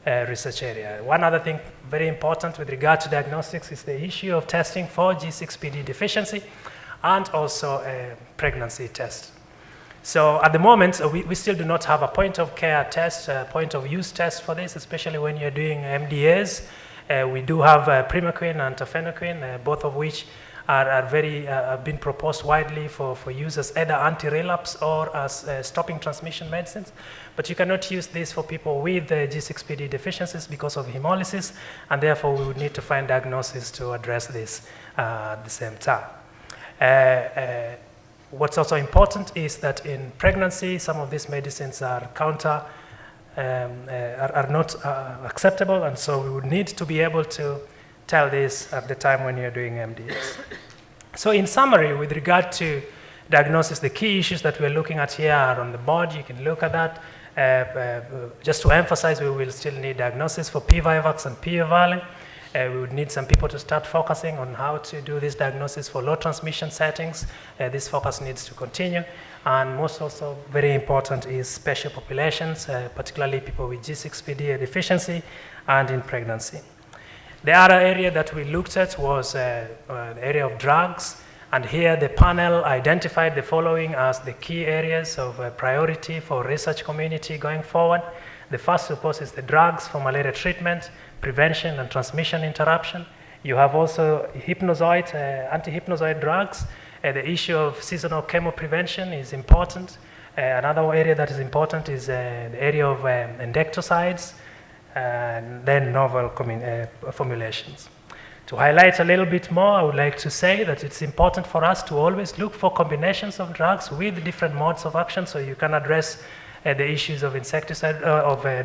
research area. One other thing very important with regard to diagnostics is the issue of testing for G6PD deficiency and also pregnancy tests. So at the moment, we still do not have a point of care test, point of use test for this, especially when you're doing MDAs. We do have primaquine and tafenoquine, both of which have been proposed widely for use as either anti-relapse or as stopping transmission medicines. But you cannot use this for people with G6PD deficiencies because of hemolysis, and therefore we would need to find diagnosis to address this at the same time. What's also important is that in pregnancy, some of these medicines are not acceptable, and so we would need to be able to tell this at the time when you're doing MDS. So in summary, with regard to diagnosis, the key issues that we're looking at here are on the board. You can look at that. Just to emphasize, we will still need diagnosis for PVIVAX and PVALE. We would need some people to start focusing on how to do this diagnosis for low transmission settings. This focus needs to continue. And most also very important is special populations, particularly people with G6PD deficiency and in pregnancy. The other area that we looked at was the area of drugs. And here the panel identified the following as the key areas of priority for research community going forward. The first, of course, is the drugs for malaria treatment, prevention and transmission interruption. You have also hypnozoid, anti-hypnozoid drugs. The issue of seasonal chemoprevention is important. Another area that is important is the area of endectocides, and then novel formulations. To highlight a little bit more, I would like to say that it's important for us to always look for combinations of drugs with different modes of action so you can address the issues of insecticide,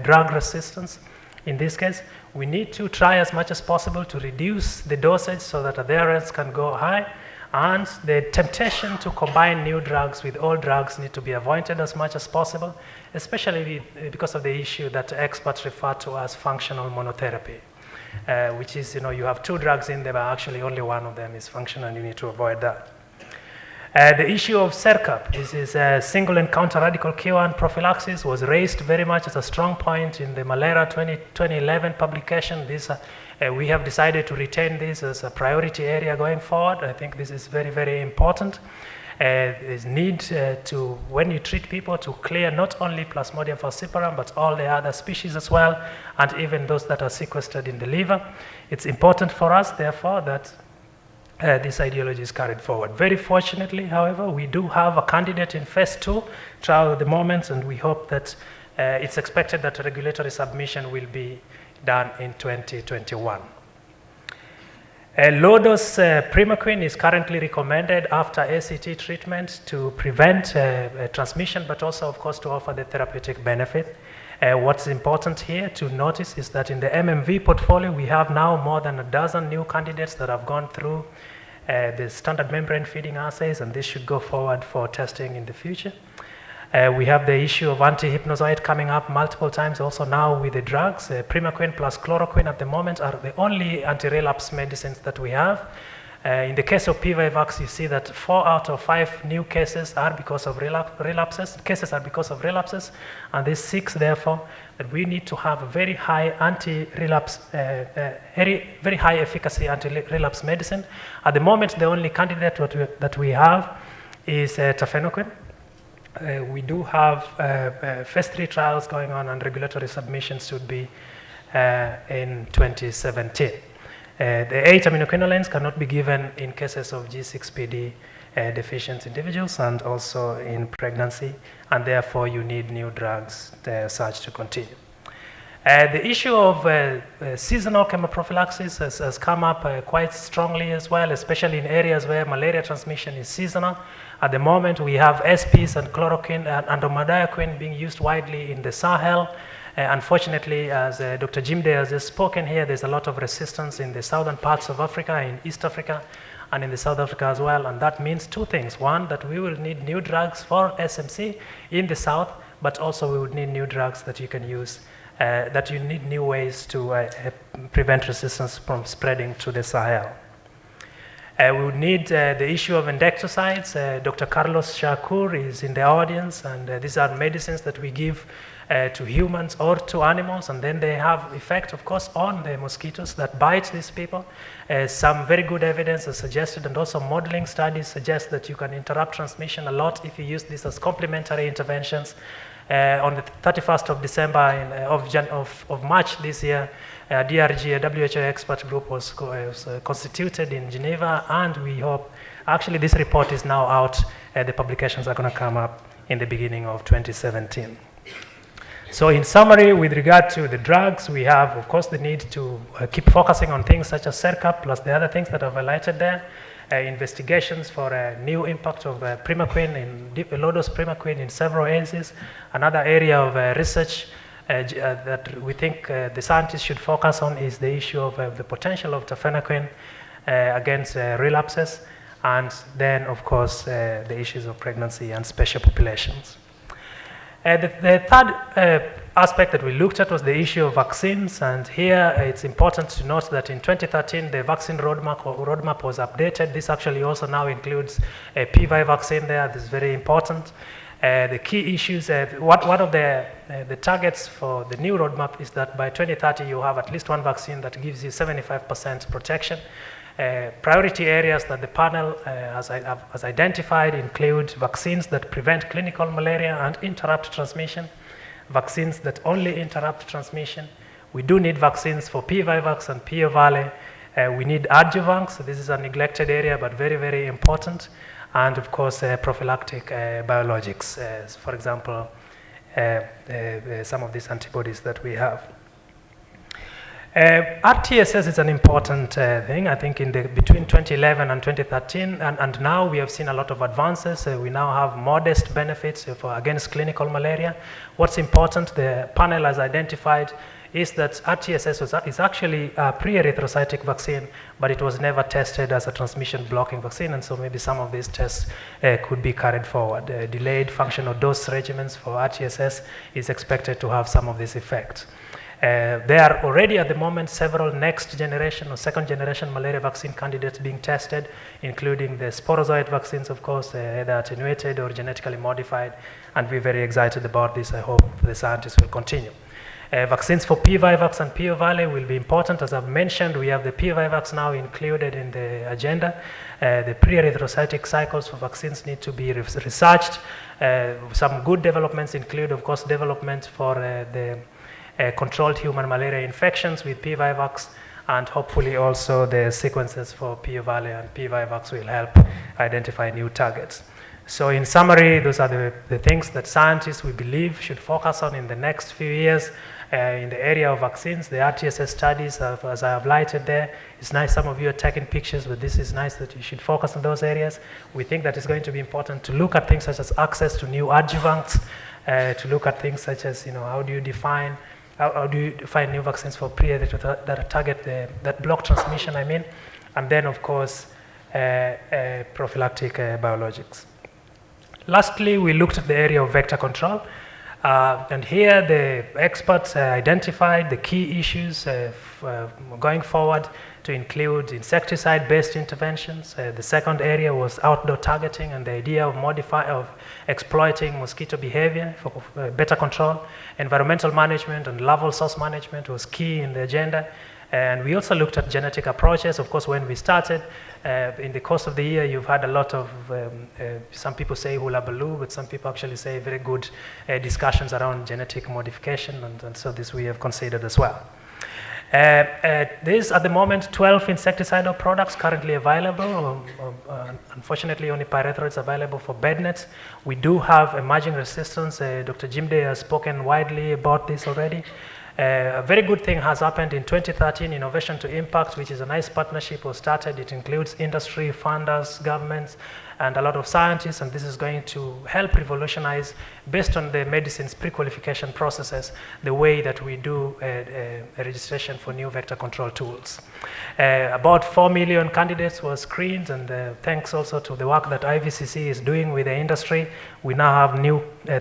drug resistance. In this case, we need to try as much as possible to reduce the dosage so that adherence can go high, and the temptation to combine new drugs with old drugs need to be avoided as much as possible, especially because of the issue that experts refer to as functional monotherapy. Which is, you have two drugs in there, but actually only one of them is functional, and you need to avoid that. The issue of CERCAP, this is a single encounter radical Q1 prophylaxis, was raised very much as a strong point in the malERA 2011 publication. We have decided to retain this as a priority area going forward. I think this is very, very important. There's need to, when you treat people, to clear not only Plasmodium falciparum, but all the other species as well, and even those that are sequestered in the liver. It's important for us, therefore, that this ideology is carried forward. Very fortunately, however, we do have a candidate in phase 2 trial at the moment, and we hope that it's expected that regulatory submission will be done in 2021. Low-dose primaquine is currently recommended after ACT treatment to prevent transmission, but also, of course, to offer the therapeutic benefit. What's important here to notice is that in the MMV portfolio, we have now more than a dozen new candidates that have gone through the standard membrane feeding assays, and this should go forward for testing in the future. We have the issue of anti-hypnozoid coming up multiple times also now with the drugs. Primaquine plus chloroquine at the moment are the only anti-relapse medicines that we have. In the case of PVIVAX, you see that 4 out of 5 new cases are because of relapses. Cases are because of relapses, and these 6, therefore, that we need to have a very high anti-relapse, very high efficacy anti-relapse medicine. At the moment, the only candidate that we have is tafenoquine. We do have phase 3 trials going on, and regulatory submissions should be in 2017. The 8 aminoquinolines cannot be given in cases of G6PD deficient individuals and also in pregnancy, and therefore you need new drugs such to continue. The issue of seasonal chemoprophylaxis has come up quite strongly as well, especially in areas where malaria transmission is seasonal. At the moment, we have SPs and chloroquine and omadiaquine being used widely in the Sahel. Unfortunately, as Dr. Jimde has just spoken here, there's a lot of resistance in the southern parts of Africa, in East Africa, and in the South Africa as well. And that means 2 things. One, that we will need new drugs for SMC in the south, but also we would need new drugs that you can use, that you need new ways to prevent resistance from spreading to the Sahel. We would need the issue of endectocides. Dr. Carlos Shakur is in the audience, and these are medicines that we give to humans or to animals, and then they have effect, of course, on the mosquitoes that bite these people. Some very good evidence is suggested, and also modeling studies suggest that you can interrupt transmission a lot if you use this as complementary interventions. On the 31st of December of March this year, DRG, a WHO expert group, was constituted in Geneva, and we hope, actually this report is now out, the publications are going to come up in the beginning of 2017. So in summary, with regard to the drugs, we have, of course, the need to keep focusing on things such as CERCAP, plus the other things that I've highlighted there, investigations for a new impact of primaquine, low-dose primaquine in several areas. Another area of research that we think the scientists should focus on is the issue of the potential of tafenoquine against relapses. and then, of course, the issues of pregnancy and special populations. The third aspect that we looked at was the issue of vaccines, and here it's important to note that in 2013 the vaccine roadmap was updated. This actually also now includes a PVI vaccine there. This is very important. The key issues, one of the targets for the new roadmap is that by 2030 you have at least one vaccine that gives you 75% protection. Priority areas that the panel has identified include vaccines that prevent clinical malaria and interrupt transmission, vaccines that only interrupt transmission. We do need vaccines for PVIVAX and POVALE. We need adjuvants. So this is a neglected area, but very, very important. And of course, prophylactic biologics, for example, some of these antibodies that we have. RTSS is an important thing. I think between 2011 and 2013, and now we have seen a lot of advances. We now have modest benefits against clinical malaria. What's important, the panel has identified, is that RTSS is actually a pre-erythrocytic vaccine, but it was never tested as a transmission-blocking vaccine, and so maybe some of these tests could be carried forward. Delayed functional dose regimens for RTSS is expected to have some of this effect. There are already at the moment several next generation or second generation malaria vaccine candidates being tested, including the sporozoite vaccines, of course, either attenuated or genetically modified, and we're very excited about this. I hope the scientists will continue. Vaccines for PVIVAX and POVALE will be important. As I've mentioned, we have the PVIVAX now included in the agenda. The pre-erythrocytic cycles for vaccines need to be researched. Some good developments include, of course, development for the controlled human malaria infections with PVIVAX, and hopefully also the sequences for POVALE and PVIVAX will help identify new targets. So in summary, those are the things that scientists, we believe, should focus on in the next few years. In the area of vaccines, the RTSS studies, as I have lighted there, it's nice some of you are taking pictures, but this is nice that you should focus on those areas. We think that it's going to be important to look at things such as access to new adjuvants, to look at things such as, how do you define new vaccines for that target, that block transmission, and then, of course, prophylactic biologics. Lastly, we looked at the area of vector control. And here the experts identified the key issues going forward to include insecticide-based interventions. The second area was outdoor targeting and the idea of exploiting mosquito behavior for better control. Environmental management and larval source management was key in the agenda. And we also looked at genetic approaches. Of course, when we started, in the course of the year, you've had a lot of, some people say hula baloo, but some people actually say very good discussions around genetic modification, and so this we have considered as well. There's at the moment 12 insecticidal products currently available. Unfortunately, only pyrethroid is available for bed nets. We do have emerging resistance. Dr. Jimde has spoken widely about this already. A very good thing has happened in 2013, Innovation to Impact, which is a nice partnership was started. It includes industry, funders, governments, and a lot of scientists, and this is going to help revolutionize, based on the medicine's pre-qualification processes, the way that we do a registration for new vector control tools. About 4 million candidates were screened, and thanks also to the work that IVCC is doing with the industry, we now have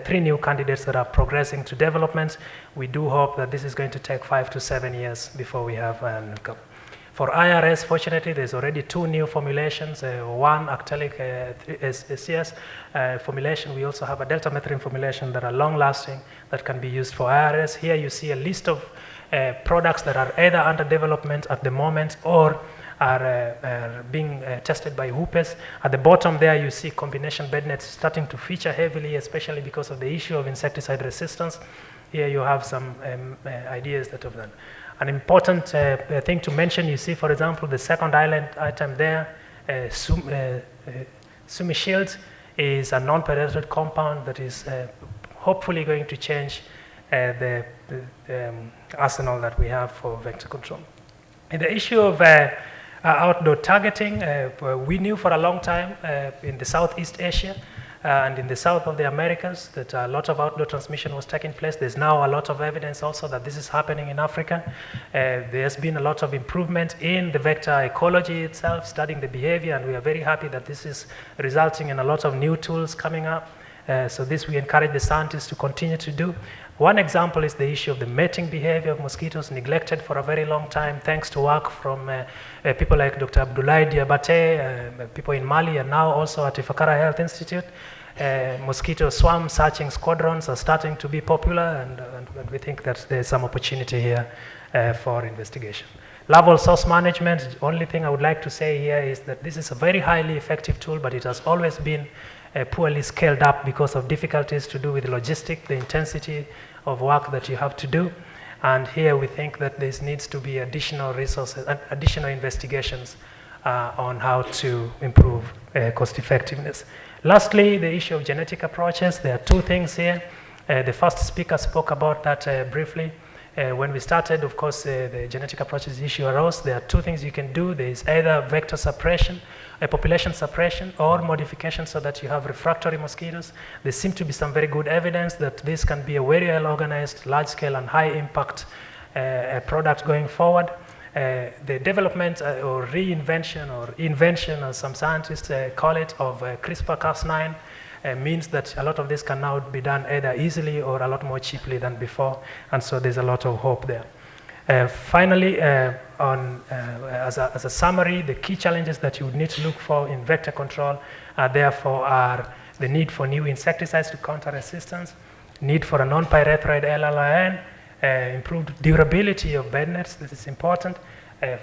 3 new candidates that are progressing to development. We do hope that this is going to take 5 to 7 years before we have an outcome. For IRS, fortunately, there's already 2 new formulations, one actelic SCS formulation. We also have a delta methrin formulation that are long-lasting that can be used for IRS. Here you see a list of products that are either under development at the moment or are being tested by HUPES. At the bottom there, you see combination bed nets starting to feature heavily, especially because of the issue of insecticide resistance. Here you have some ideas that have done. An important thing to mention, you see, for example, the second item there, SumiShield is a non-pyrethroid compound that is hopefully going to change the arsenal that we have for vector control. In the issue of outdoor targeting, we knew for a long time in the Southeast Asia and in the south of the Americas, that a lot of outdoor transmission was taking place. There's now a lot of evidence also that this is happening in Africa. There's been a lot of improvement in the vector ecology itself, studying the behavior, and we are very happy that this is resulting in a lot of new tools coming up. So this we encourage the scientists to continue to do. One example is the issue of the mating behavior of mosquitoes, neglected for a very long time, thanks to work from people like Dr. Abdoulaye Diabate, people in Mali, and now also at Ifakara Health Institute. Mosquito swarm searching squadrons are starting to be popular, and we think that there's some opportunity here for investigation. Larval source management, the only thing I would like to say here is that this is a very highly effective tool, but it has always been poorly scaled up because of difficulties to do with logistics, the intensity of work that you have to do. And here we think that there needs to be additional resources, additional investigations on how to improve cost effectiveness. Lastly, the issue of genetic approaches. There are two things here. The first speaker spoke about that briefly. When we started, of course, the genetic approaches issue arose. There are two things you can do. There is either vector suppression, population suppression, or modification so that you have refractory mosquitoes. There seems to be some very good evidence that this can be a very well-organized, large-scale, and high-impact product going forward. The development or reinvention or invention, as some scientists call it, of CRISPR-Cas9 means that a lot of this can now be done either easily or a lot more cheaply than before, and so there's a lot of hope there. Finally, as a summary, the key challenges that you would need to look for in vector control are the need for new insecticides to counter resistance, need for a non-pyrethroid LLIN, improved durability of bed nets, this is important.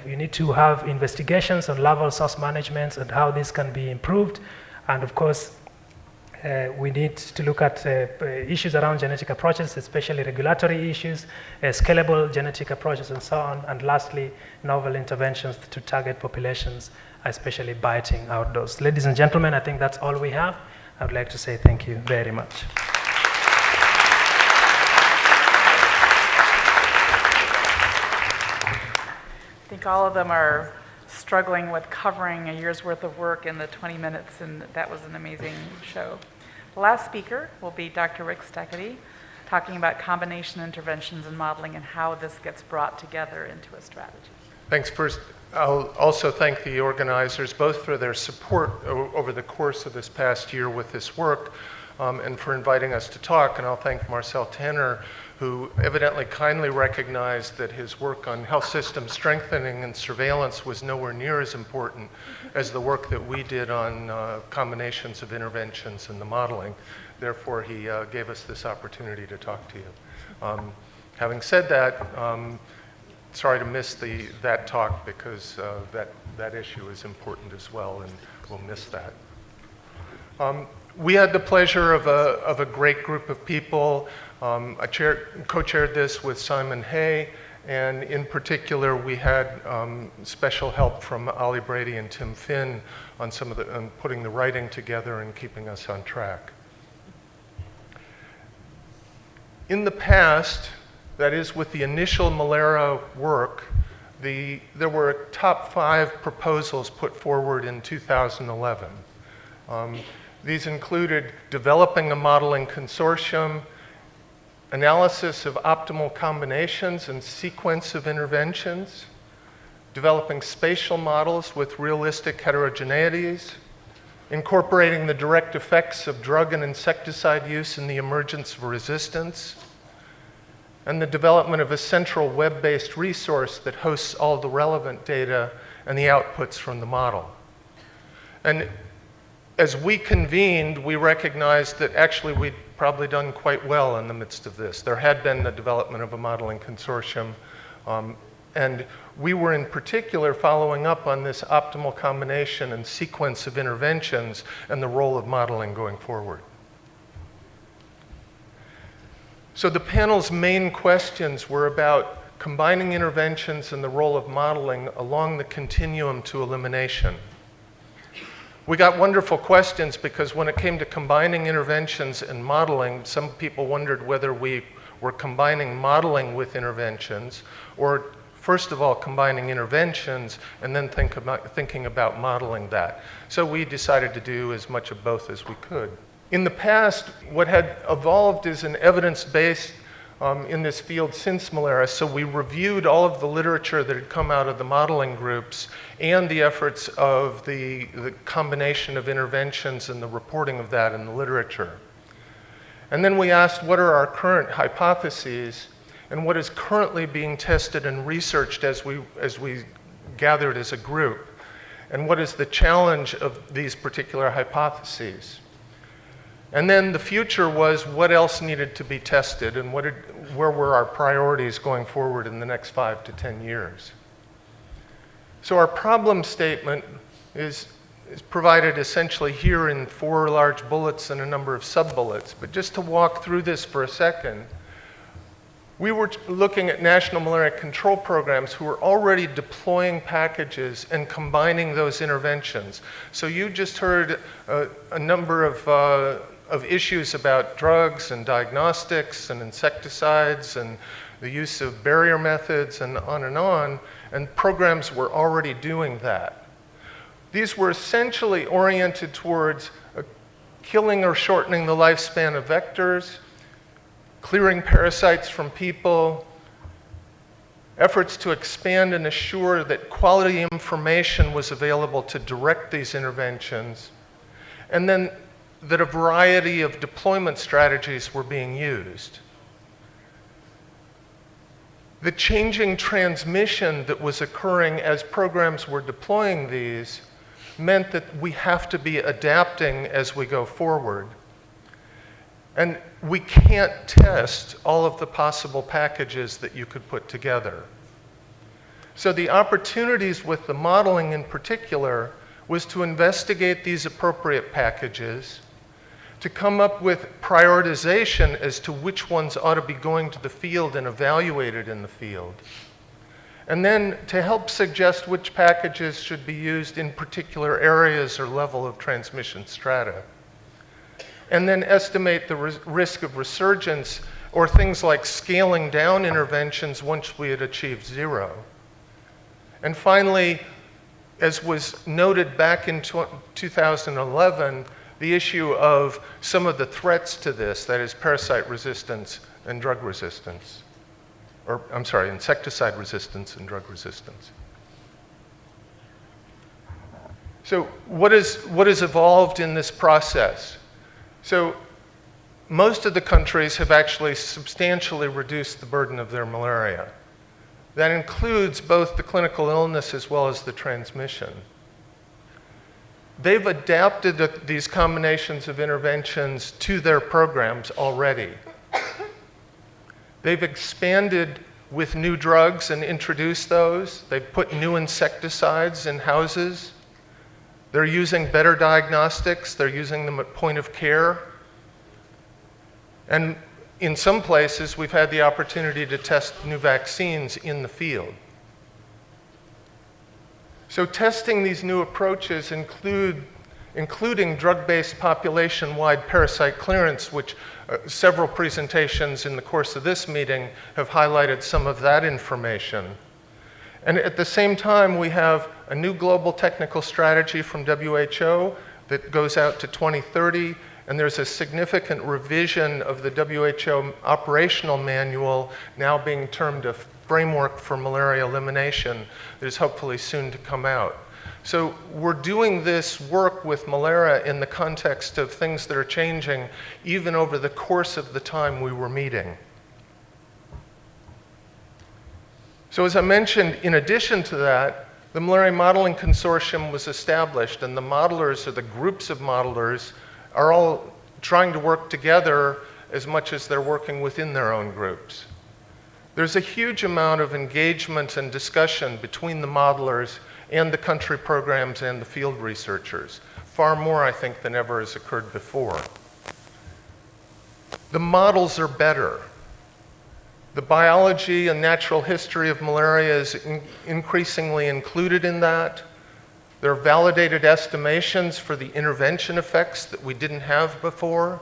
You need to have investigations on larval source management and how this can be improved, and of course, we need to look at issues around genetic approaches, especially regulatory issues, scalable genetic approaches, and so on. And lastly, novel interventions to target populations, especially biting outdoors. Ladies and gentlemen, I think that's all we have. I would like to say thank you very much. I think all of them are struggling with covering a year's worth of work in the 20 minutes, and that was an amazing show. The last speaker will be Dr. Rick Steketee, talking about combination interventions and modeling and how this gets brought together into a strategy. Thanks. First, I'll also thank the organizers both for their support over the course of this past year with this work and for inviting us to talk. And I'll thank Marcel Tanner, who evidently kindly recognized that his work on health system strengthening and surveillance was nowhere near as important as the work that we did on combinations of interventions and the modeling. Therefore, he gave us this opportunity to talk to you. Having said that, sorry to miss that talk because that issue is important as well, and we'll miss that. We had the pleasure of a great group of people. I co-chaired this with Simon Hay, and in particular, we had special help from Ali Brady and Tim Finn on on putting the writing together and keeping us on track. In the past, that is, with the initial malERA work, there were top 5 proposals put forward in 2011. These included developing a modeling consortium, analysis of optimal combinations and sequence of interventions, developing spatial models with realistic heterogeneities, incorporating the direct effects of drug and insecticide use in the emergence of resistance, and the development of a central web-based resource that hosts all the relevant data and the outputs from the model. And as we convened, we recognized that actually we'd probably done quite well in the midst of this. There had been the development of a modeling consortium, and we were in particular following up on this optimal combination and sequence of interventions and the role of modeling going forward. So the panel's main questions were about combining interventions and the role of modeling along the continuum to elimination. We got wonderful questions because when it came to combining interventions and modeling, some people wondered whether we were combining modeling with interventions, or first of all combining interventions and then thinking about modeling that. So we decided to do as much of both as we could. In the past, what had evolved is an evidence-based in this field since malERA. So we reviewed all of the literature that had come out of the modeling groups and the efforts of the combination of interventions and the reporting of that in the literature. And then we asked, what are our current hypotheses and what is currently being tested and researched as we gathered as a group? And what is the challenge of these particular hypotheses? And then the future was what else needed to be tested and where were our priorities going forward in the next 5 to 10 years. So our problem statement is provided essentially here in 4 large bullets and a number of sub-bullets. But just to walk through this for a second, we were looking at national malaria control programs who were already deploying packages and combining those interventions. So you just heard a number of issues about drugs and diagnostics and insecticides and the use of barrier methods and on, and programs were already doing that. These were essentially oriented towards killing or shortening the lifespan of vectors, clearing parasites from people, efforts to expand and assure that quality information was available to direct these interventions, and then that a variety of deployment strategies were being used. The changing transmission that was occurring as programs were deploying these meant that we have to be adapting as we go forward. And we can't test all of the possible packages that you could put together. So the opportunities with the modeling in particular was to investigate these appropriate packages, to come up with prioritization as to which ones ought to be going to the field and evaluated in the field, and then to help suggest which packages should be used in particular areas or level of transmission strata, and then estimate the risk of resurgence or things like scaling down interventions once we had achieved 0. And finally, as was noted back in 2011, the issue of some of the threats to this, that is parasite resistance and drug resistance. Or, I'm sorry, insecticide resistance and drug resistance. So what is evolved in this process? So most of the countries have actually substantially reduced the burden of their malaria. That includes both the clinical illness as well as the transmission. They've adapted these combinations of interventions to their programs already. They've expanded with new drugs and introduced those. They've put new insecticides in houses. They're using better diagnostics. They're using them at point of care. And in some places, we've had the opportunity to test new vaccines in the field. So testing these new approaches including drug-based population-wide parasite clearance, which several presentations in the course of this meeting have highlighted some of that information. And at the same time, we have a new global technical strategy from WHO that goes out to 2030, and there's a significant revision of the WHO operational manual now being termed a framework for malaria elimination that is hopefully soon to come out. So we're doing this work with malERA in the context of things that are changing even over the course of the time we were meeting. So as I mentioned, in addition to that, the Malaria Modeling Consortium was established, and the modelers, or the groups of modelers, are all trying to work together as much as they're working within their own groups. There's a huge amount of engagement and discussion between the modelers and the country programs and the field researchers. Far more, I think, than ever has occurred before. The models are better. The biology and natural history of malaria is increasingly included in that. There are validated estimations for the intervention effects that we didn't have before.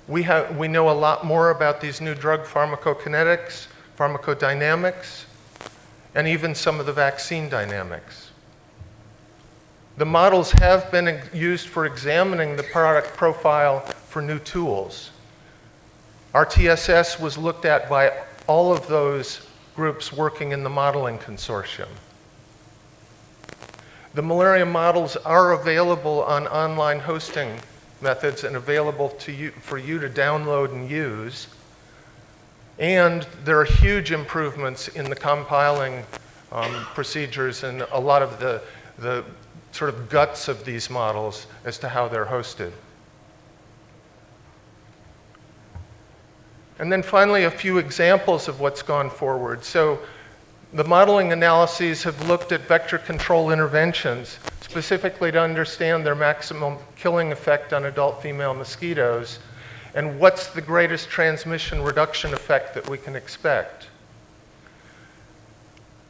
We know a lot more about these new drug pharmacokinetics, pharmacodynamics, and even some of the vaccine dynamics. The models have been used for examining the product profile for new tools. RTSS was looked at by all of those groups working in the modeling consortium. The malERA models are available on online hosting methods and available to you, for you to download and use. And there are huge improvements in the compiling procedures and a lot of the sort of guts of these models as to how they're hosted. And then finally, a few examples of what's gone forward. So the modeling analyses have looked at vector control interventions, specifically to understand their maximum killing effect on adult female mosquitoes, and what's the greatest transmission reduction effect that we can expect.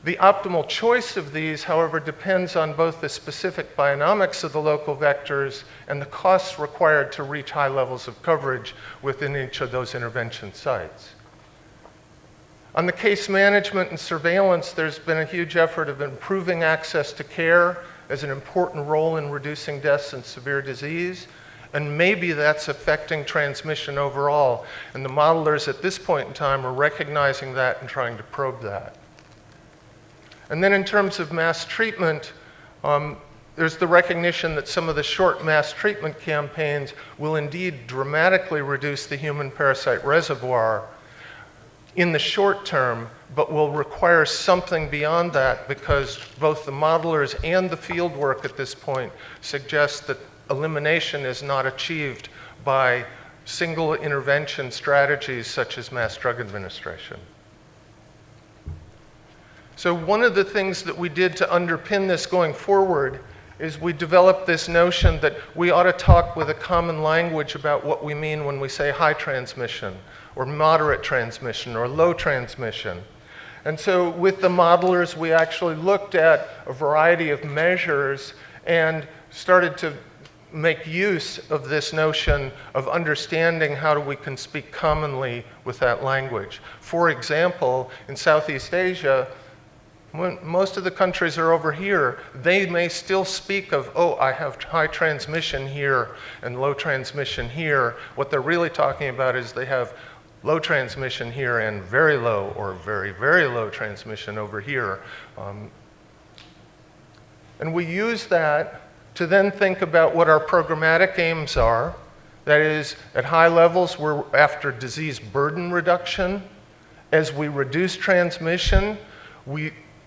The optimal choice of these, however, depends on both the specific bionomics of the local vectors and the costs required to reach high levels of coverage within each of those intervention sites. On the case management and surveillance, there's been a huge effort of improving access to care as an important role in reducing deaths and severe disease, and maybe that's affecting transmission overall. And the modelers at this point in time are recognizing that and trying to probe that. And then in terms of mass treatment, there's the recognition that some of the short mass treatment campaigns will indeed dramatically reduce the human parasite reservoir in the short term, but will require something beyond that because both the modelers and the field work at this point suggest that elimination is not achieved by single intervention strategies such as mass drug administration. So one of the things that we did to underpin this going forward is we developed this notion that we ought to talk with a common language about what we mean when we say high transmission, or moderate transmission, or low transmission. And so with the modelers, we actually looked at a variety of measures and started to make use of this notion of understanding how we can speak commonly with that language. For example, in Southeast Asia, when most of the countries are over here, they may still speak of, oh, I have high transmission here and low transmission here. What they're really talking about is they have low transmission here and very low or very, very low transmission over here. And we use that to then think about what our programmatic aims are. That is, at high levels, we're after disease burden reduction. As we reduce transmission,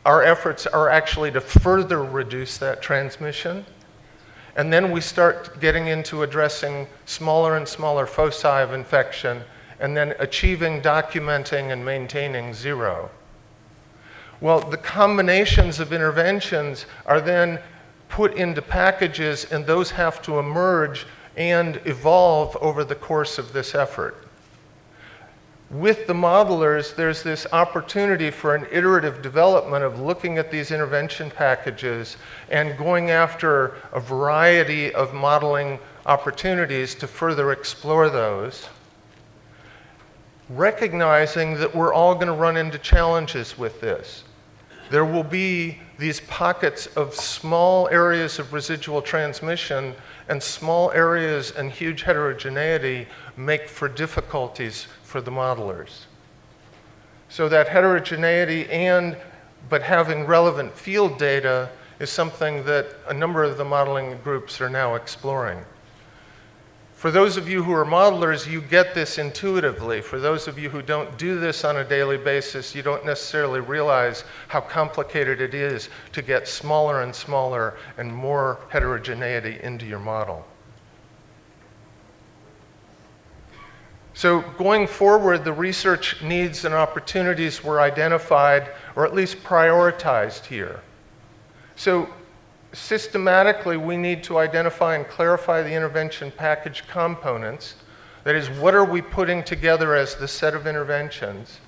our efforts are actually to further reduce that transmission. And then we start getting into addressing smaller and smaller foci of infection, and then achieving, documenting, and maintaining zero. Well, the combinations of interventions are then put into packages, and those have to emerge and evolve over the course of this effort. With the modelers, there's this opportunity for an iterative development of looking at these intervention packages and going after a variety of modeling opportunities to further explore those, recognizing that we're all going to run into challenges with this. There will be these pockets of small areas of residual transmission, and small areas and huge heterogeneity make for difficulties for the modelers. So that heterogeneity but having relevant field data is something that a number of the modeling groups are now exploring. For those of you who are modelers, you get this intuitively. For those of you who don't do this on a daily basis, you don't necessarily realize how complicated it is to get smaller and smaller and more heterogeneity into your model. So going forward, the research needs and opportunities were identified, or at least prioritized here. So systematically, we need to identify and clarify the intervention package components. That is, what are we putting together as the set of interventions?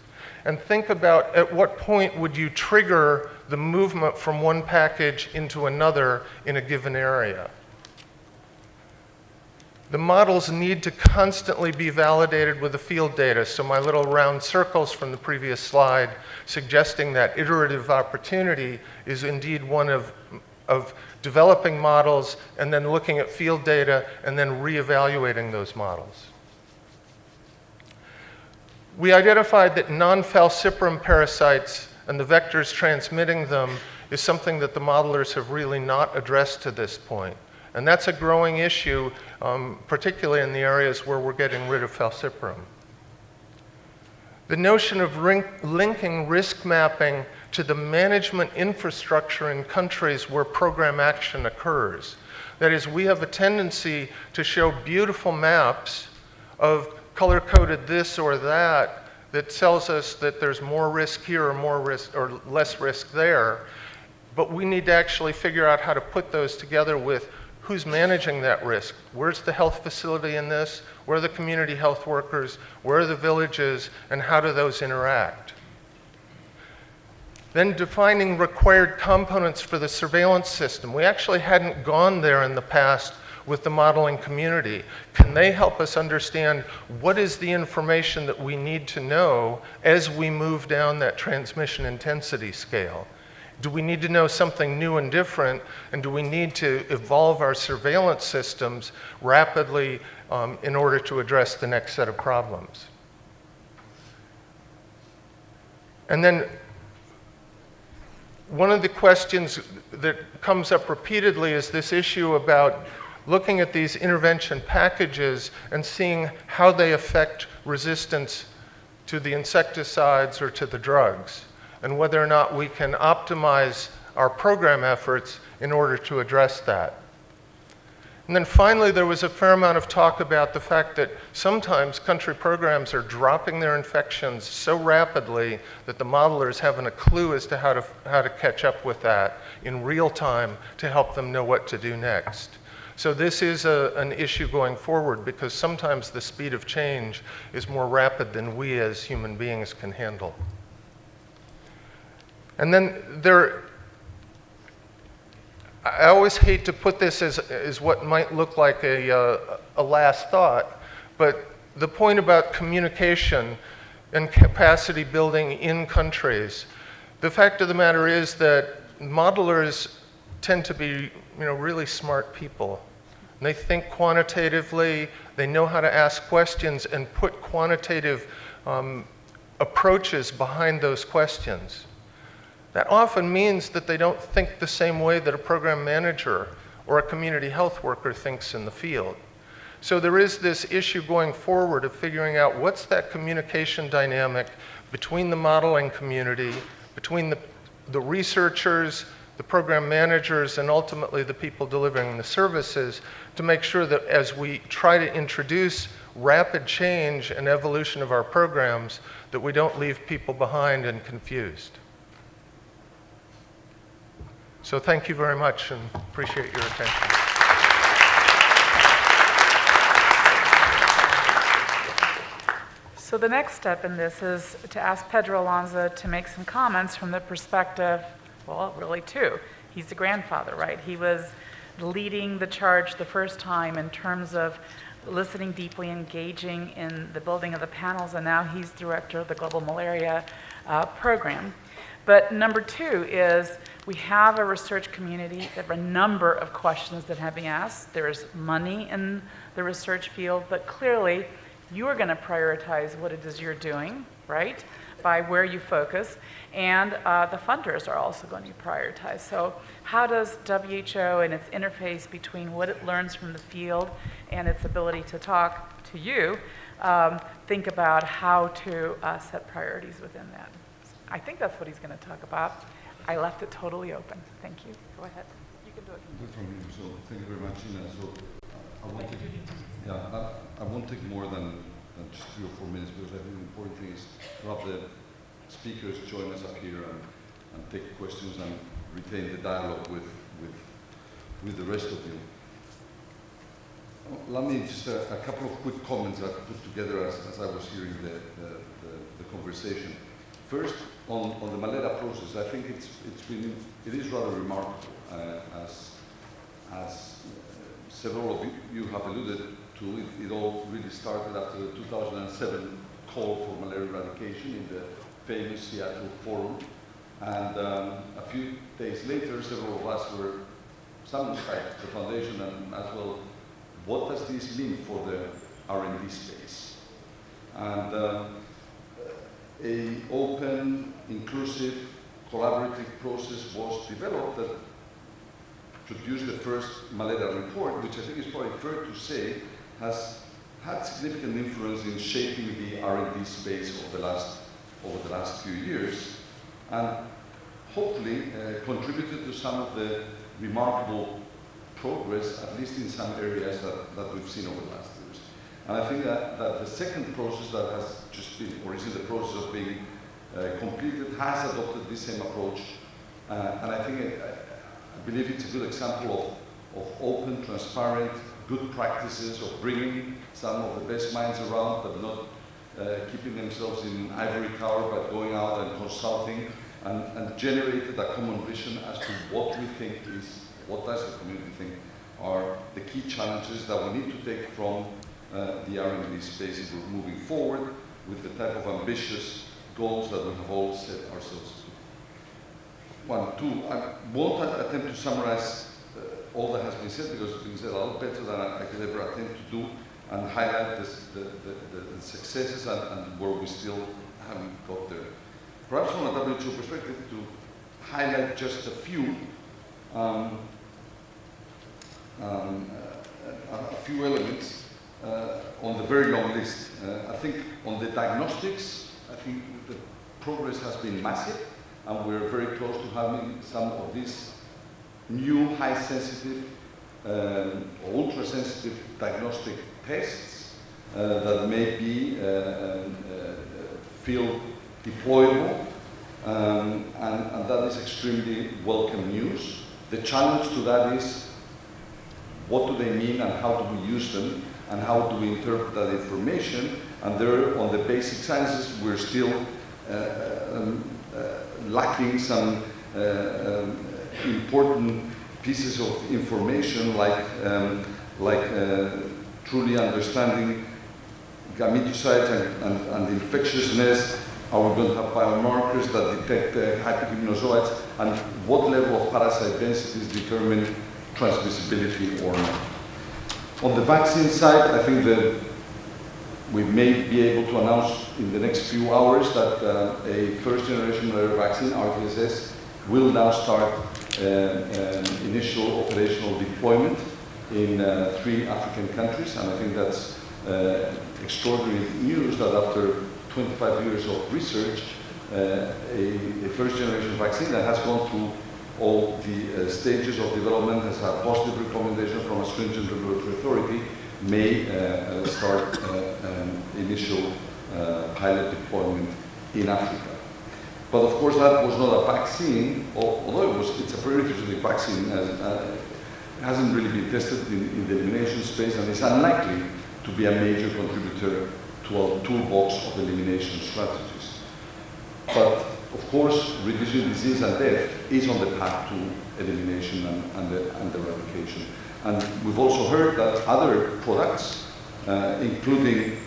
And think about at what point would you trigger the movement from one package into another in a given area. The models need to constantly be validated with the field data. So my little round circles from the previous slide suggesting that iterative opportunity is indeed one of of developing models and then looking at field data and then reevaluating those models. We identified that non-falciparum parasites and the vectors transmitting them is something that the modelers have really not addressed to this point. And that's a growing issue, particularly in the areas where we're getting rid of falciparum. The notion of linking risk mapping to the management infrastructure in countries where program action occurs. That is, we have a tendency to show beautiful maps of color-coded this or that that tells us that there's more risk here or more risk or less risk there. But we need to actually figure out how to put those together with who's managing that risk. Where's the health facility in this? Where are the community health workers? Where are the villages? And how do those interact? Then defining required components for the surveillance system. We actually hadn't gone there in the past with the modeling community. Can they help us understand what is the information that we need to know as we move down that transmission intensity scale? Do we need to know something new and different, and do we need to evolve our surveillance systems rapidly in order to address the next set of problems? And then one of the questions that comes up repeatedly is this issue about looking at these intervention packages and seeing how they affect resistance to the insecticides or to the drugs, and whether or not we can optimize our program efforts in order to address that. And then finally, there was a fair amount of talk about the fact that sometimes country programs are dropping their infections so rapidly that the modelers haven't a clue as to how to catch up with that in real time to help them know what to do next. So this is an issue going forward because sometimes the speed of change is more rapid than we as human beings can handle. And then I always hate to put this as what might look like a last thought, but the point about communication and capacity building in countries, the fact of the matter is that modelers tend to be really smart people. And they think quantitatively, they know how to ask questions and put quantitative approaches behind those questions. That often means that they don't think the same way that a program manager or a community health worker thinks in the field. So there is this issue going forward of figuring out what's that communication dynamic between the modeling community, between the researchers, the program managers, and ultimately the people delivering the services to make sure that as we try to introduce rapid change and evolution of our programs, that we don't leave people behind and confused. So thank you very much and appreciate your attention. So the next step in this is to ask Pedro Alonso to make some comments from the perspective, well, really two. He's the grandfather, right? He was leading the charge the first time in terms of listening deeply, engaging in the building of the panels, and now he's director of the Global Malaria Program. But number two is we have a research community. There are a number of questions that have been asked. There's money in the research field, but clearly you are going to prioritize what it is you're doing, right, by where you focus. And the funders are also going to be prioritized. So how does WHO and its interface between what it learns from the field and its ability to talk to you think about how to set priorities within that? I think that's what he's going to talk about. I left it totally open. Thank you. Go ahead. You can do it. So thank you very much, Ina. So I won't take more than just 3 or 4 minutes because I think the important thing is to have the speakers join us up here and take questions and retain the dialogue with the rest of you. Let me just a couple of quick comments that I put together as I was hearing the conversation. First, on the malERA process, I think it is rather remarkable, as several of you have alluded to. It all really started after the 2007 call for malaria eradication in the famous Seattle Forum, and a few days later, several of us were some respect, the foundation, and as well, what does this mean for the R&D space? And a open, inclusive, collaborative process was developed that produced the first malERA report, which I think is probably fair to say has had significant influence in shaping the R&D space over the last few years, and hopefully contributed to some of the remarkable progress, at least in some areas that we've seen over the last years. And I think that the second process that has just been, or is in the process of being completed, has adopted this same approach. And I think, I believe it's a good example of open, transparent, good practices of bringing some of the best minds around, but not keeping themselves in ivory tower, but going out and consulting and generated a common vision as to what we think is, what does the community think are the key challenges that we need to take from the R&D space if we're moving forward with the type of ambitious goals that we have all set ourselves to. 1, 2, I won't attempt to summarize all that has been said, because it's been said a lot better than I could ever attempt to do, and highlight the successes and where we still haven't got there. Perhaps from a WHO perspective, to highlight just a few elements on the very long list. I think on the diagnostics, I think the progress has been massive, and we're very close to having some of these new high-sensitive or ultra-sensitive diagnostic tests that may be field deployable, and that is extremely welcome news. The challenge to that is, what do they mean and how do we use them, and how do we interpret that information? And there, on the basic sciences, we're still lacking some important pieces of information, like truly understanding gametocytes and infectiousness. Are we going to have biomarkers that detect hypergymnozoites, and what level of parasite densities determine transmissibility or not? On the vaccine side, I think that we may be able to announce in the next few hours that a first-generation malERA vaccine, RTSS, will now start initial operational deployment in 3 African countries, and I think that's extraordinary news that after 25 years of research, a first-generation vaccine that has gone through all the stages of development, has had positive recommendation from a stringent regulatory authority, may start initial pilot deployment in Africa. But of course, that was not a vaccine, although it's a very interesting vaccine. It hasn't really been tested in the elimination space, and it's unlikely to be a major contributor to our toolbox of elimination strategies. But of course, reducing disease and death is on the path to elimination and eradication. And we've also heard that other products, including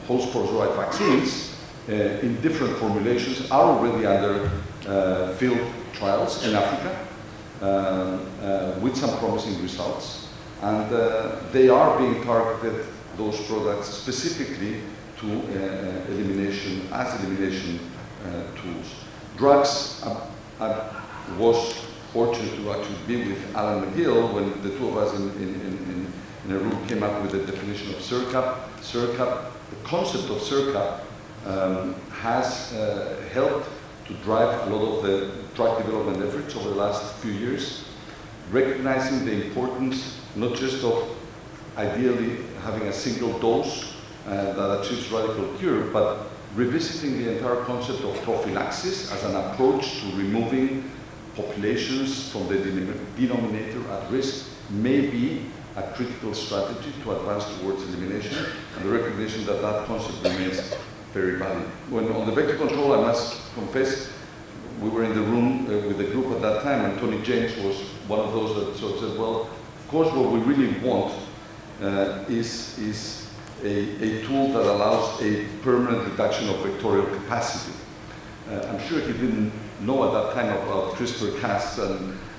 host sporozoite vaccines, in different formulations, are already under field trials in Africa with some promising results. And they are being targeted, those products, specifically to elimination, as elimination tools. Drugs, I was fortunate to actually be with Alan McGill when the two of us in a room came up with the definition of CIRCAP. CIRCAP, the concept of CIRCAP has helped to drive a lot of the drug development efforts over the last few years, recognizing the importance not just of ideally having a single dose that achieves radical cure, but revisiting the entire concept of prophylaxis as an approach to removing populations from the denominator at risk may be a critical strategy to advance towards elimination, and the recognition that that concept remains very valid. When on the vector control, I must confess, we were in the room with the group at that time, and Tony James was one of those that sort of said, well, of course, what we really want is a tool that allows a permanent reduction of vectorial capacity. I'm sure he didn't know at that time about CRISPR-Cas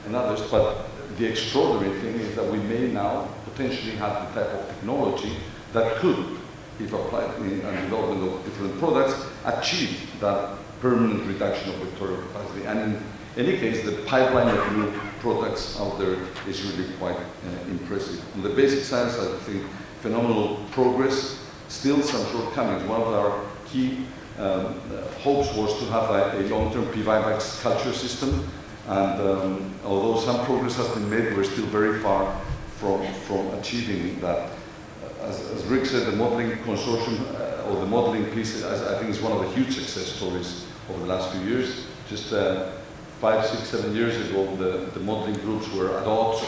and others, but the extraordinary thing is that we may now potentially have the type of technology that could, if applied in the development of different products, achieve that permanent reduction of vectorial capacity. And in any case, the pipeline of new products out there is really quite impressive. On the basic science, I think phenomenal progress, still some shortcomings. One of our key hopes was to have a long-term PVIVAX culture system, and although some progress has been made, we're still very far from achieving that. As Rick said, the modeling consortium, or the modeling piece, I think is one of the huge success stories over the last few years. Just 5, 6, 7 years ago, the modeling groups were at odds,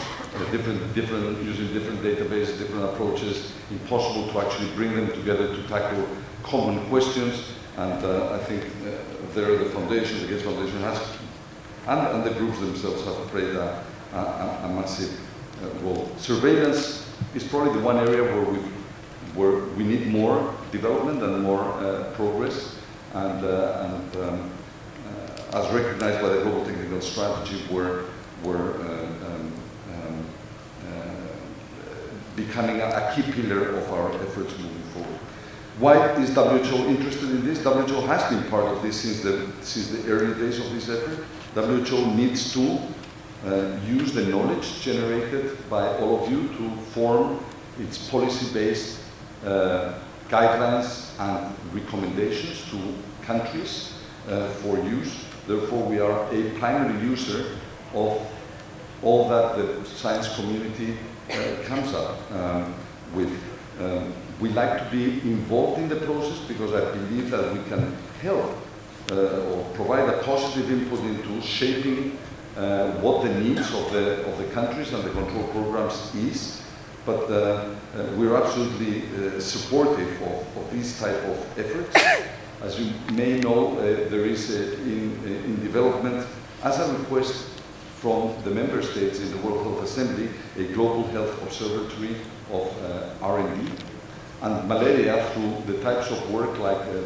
using different databases, different approaches, impossible to actually bring them together to tackle common questions. And I think there the foundation, the Gates Foundation has, and the groups themselves have played a massive role. Surveillance is probably the one area where we need more development and more progress. And as recognized by the Global Technical Strategy, we're becoming a key pillar of our efforts moving forward. Why is WHO interested in this? WHO has been part of this since the early days of this effort. WHO needs to use the knowledge generated by all of you to form its policy-based guidelines and recommendations to countries for use. Therefore, we are a primary user of all that the science community comes up with. We like to be involved in the process because I believe that we can help or provide a positive input into shaping what the needs of the countries and the control programs is. But we're absolutely supportive of these type of efforts. As you may know, there is in development, as a request from the member states in the World Health Assembly, a global health observatory of R&D. And malERA, through the types of work like the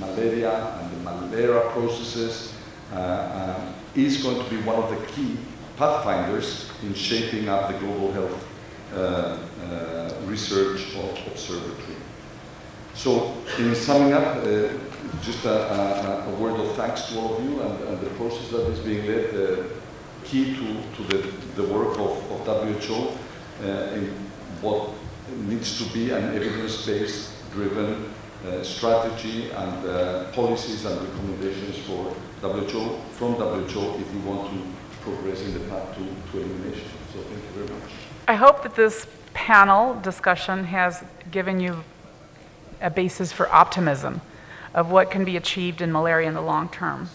malERA and the malERA processes, is going to be one of the key pathfinders in shaping up the global health research observatory. So, in summing up, just a word of thanks to all of you and the process that is being led, key to the work of WHO in what needs to be an evidence-based driven strategy and policies and recommendations for WHO, from WHO, if we want to progress in the path to elimination. So thank you very much. I hope that this panel discussion has given you a basis for optimism of what can be achieved in malaria in the long term.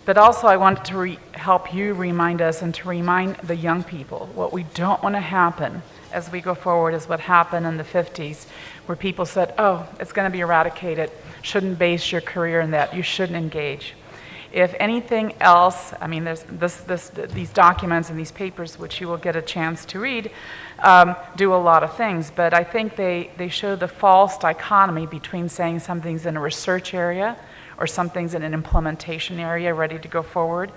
But also I want to help you remind us and to remind the young people what we don't want to happen as we go forward is what happened in the 50s, where people said, oh, it's going to be eradicated, shouldn't base your career in that, you shouldn't engage. If anything else, I mean, there's these documents and these papers, which you will get a chance to read, do a lot of things, but I think they show the false dichotomy between saying something's in a research area or something's in an implementation area ready to go forward,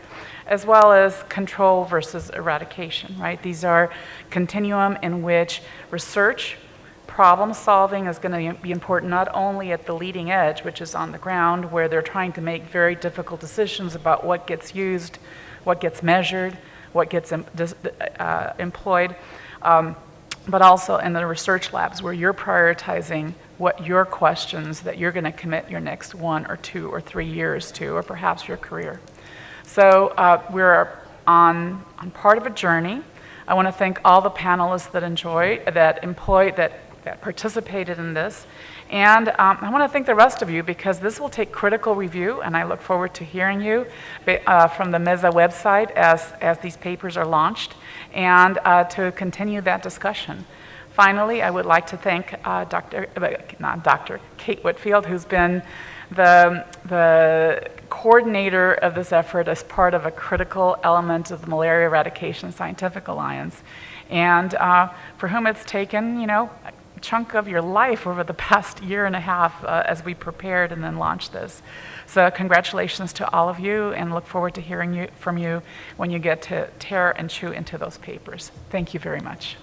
as well as control versus eradication, right? These are continuum in which research, problem solving is going to be important not only at the leading edge, which is on the ground, where they're trying to make very difficult decisions about what gets used, what gets measured, what gets employed, but also in the research labs where you're prioritizing what your questions that you're going to commit your next 1 or 2 or 3 years to, or perhaps your career. So we're on part of a journey. I want to thank all the panelists that participated in this. And I want to thank the rest of you because this will take critical review, and I look forward to hearing you from the MESA website as these papers are launched, and to continue that discussion. Finally, I would like to thank Dr. Kate Whitfield, who's been the coordinator of this effort as part of a critical element of the Malaria Eradication Scientific Alliance, and for whom it's taken, chunk of your life over the past year and a half as we prepared and then launched this. So congratulations to all of you, and look forward to hearing from you when you get to tear and chew into those papers. Thank you very much.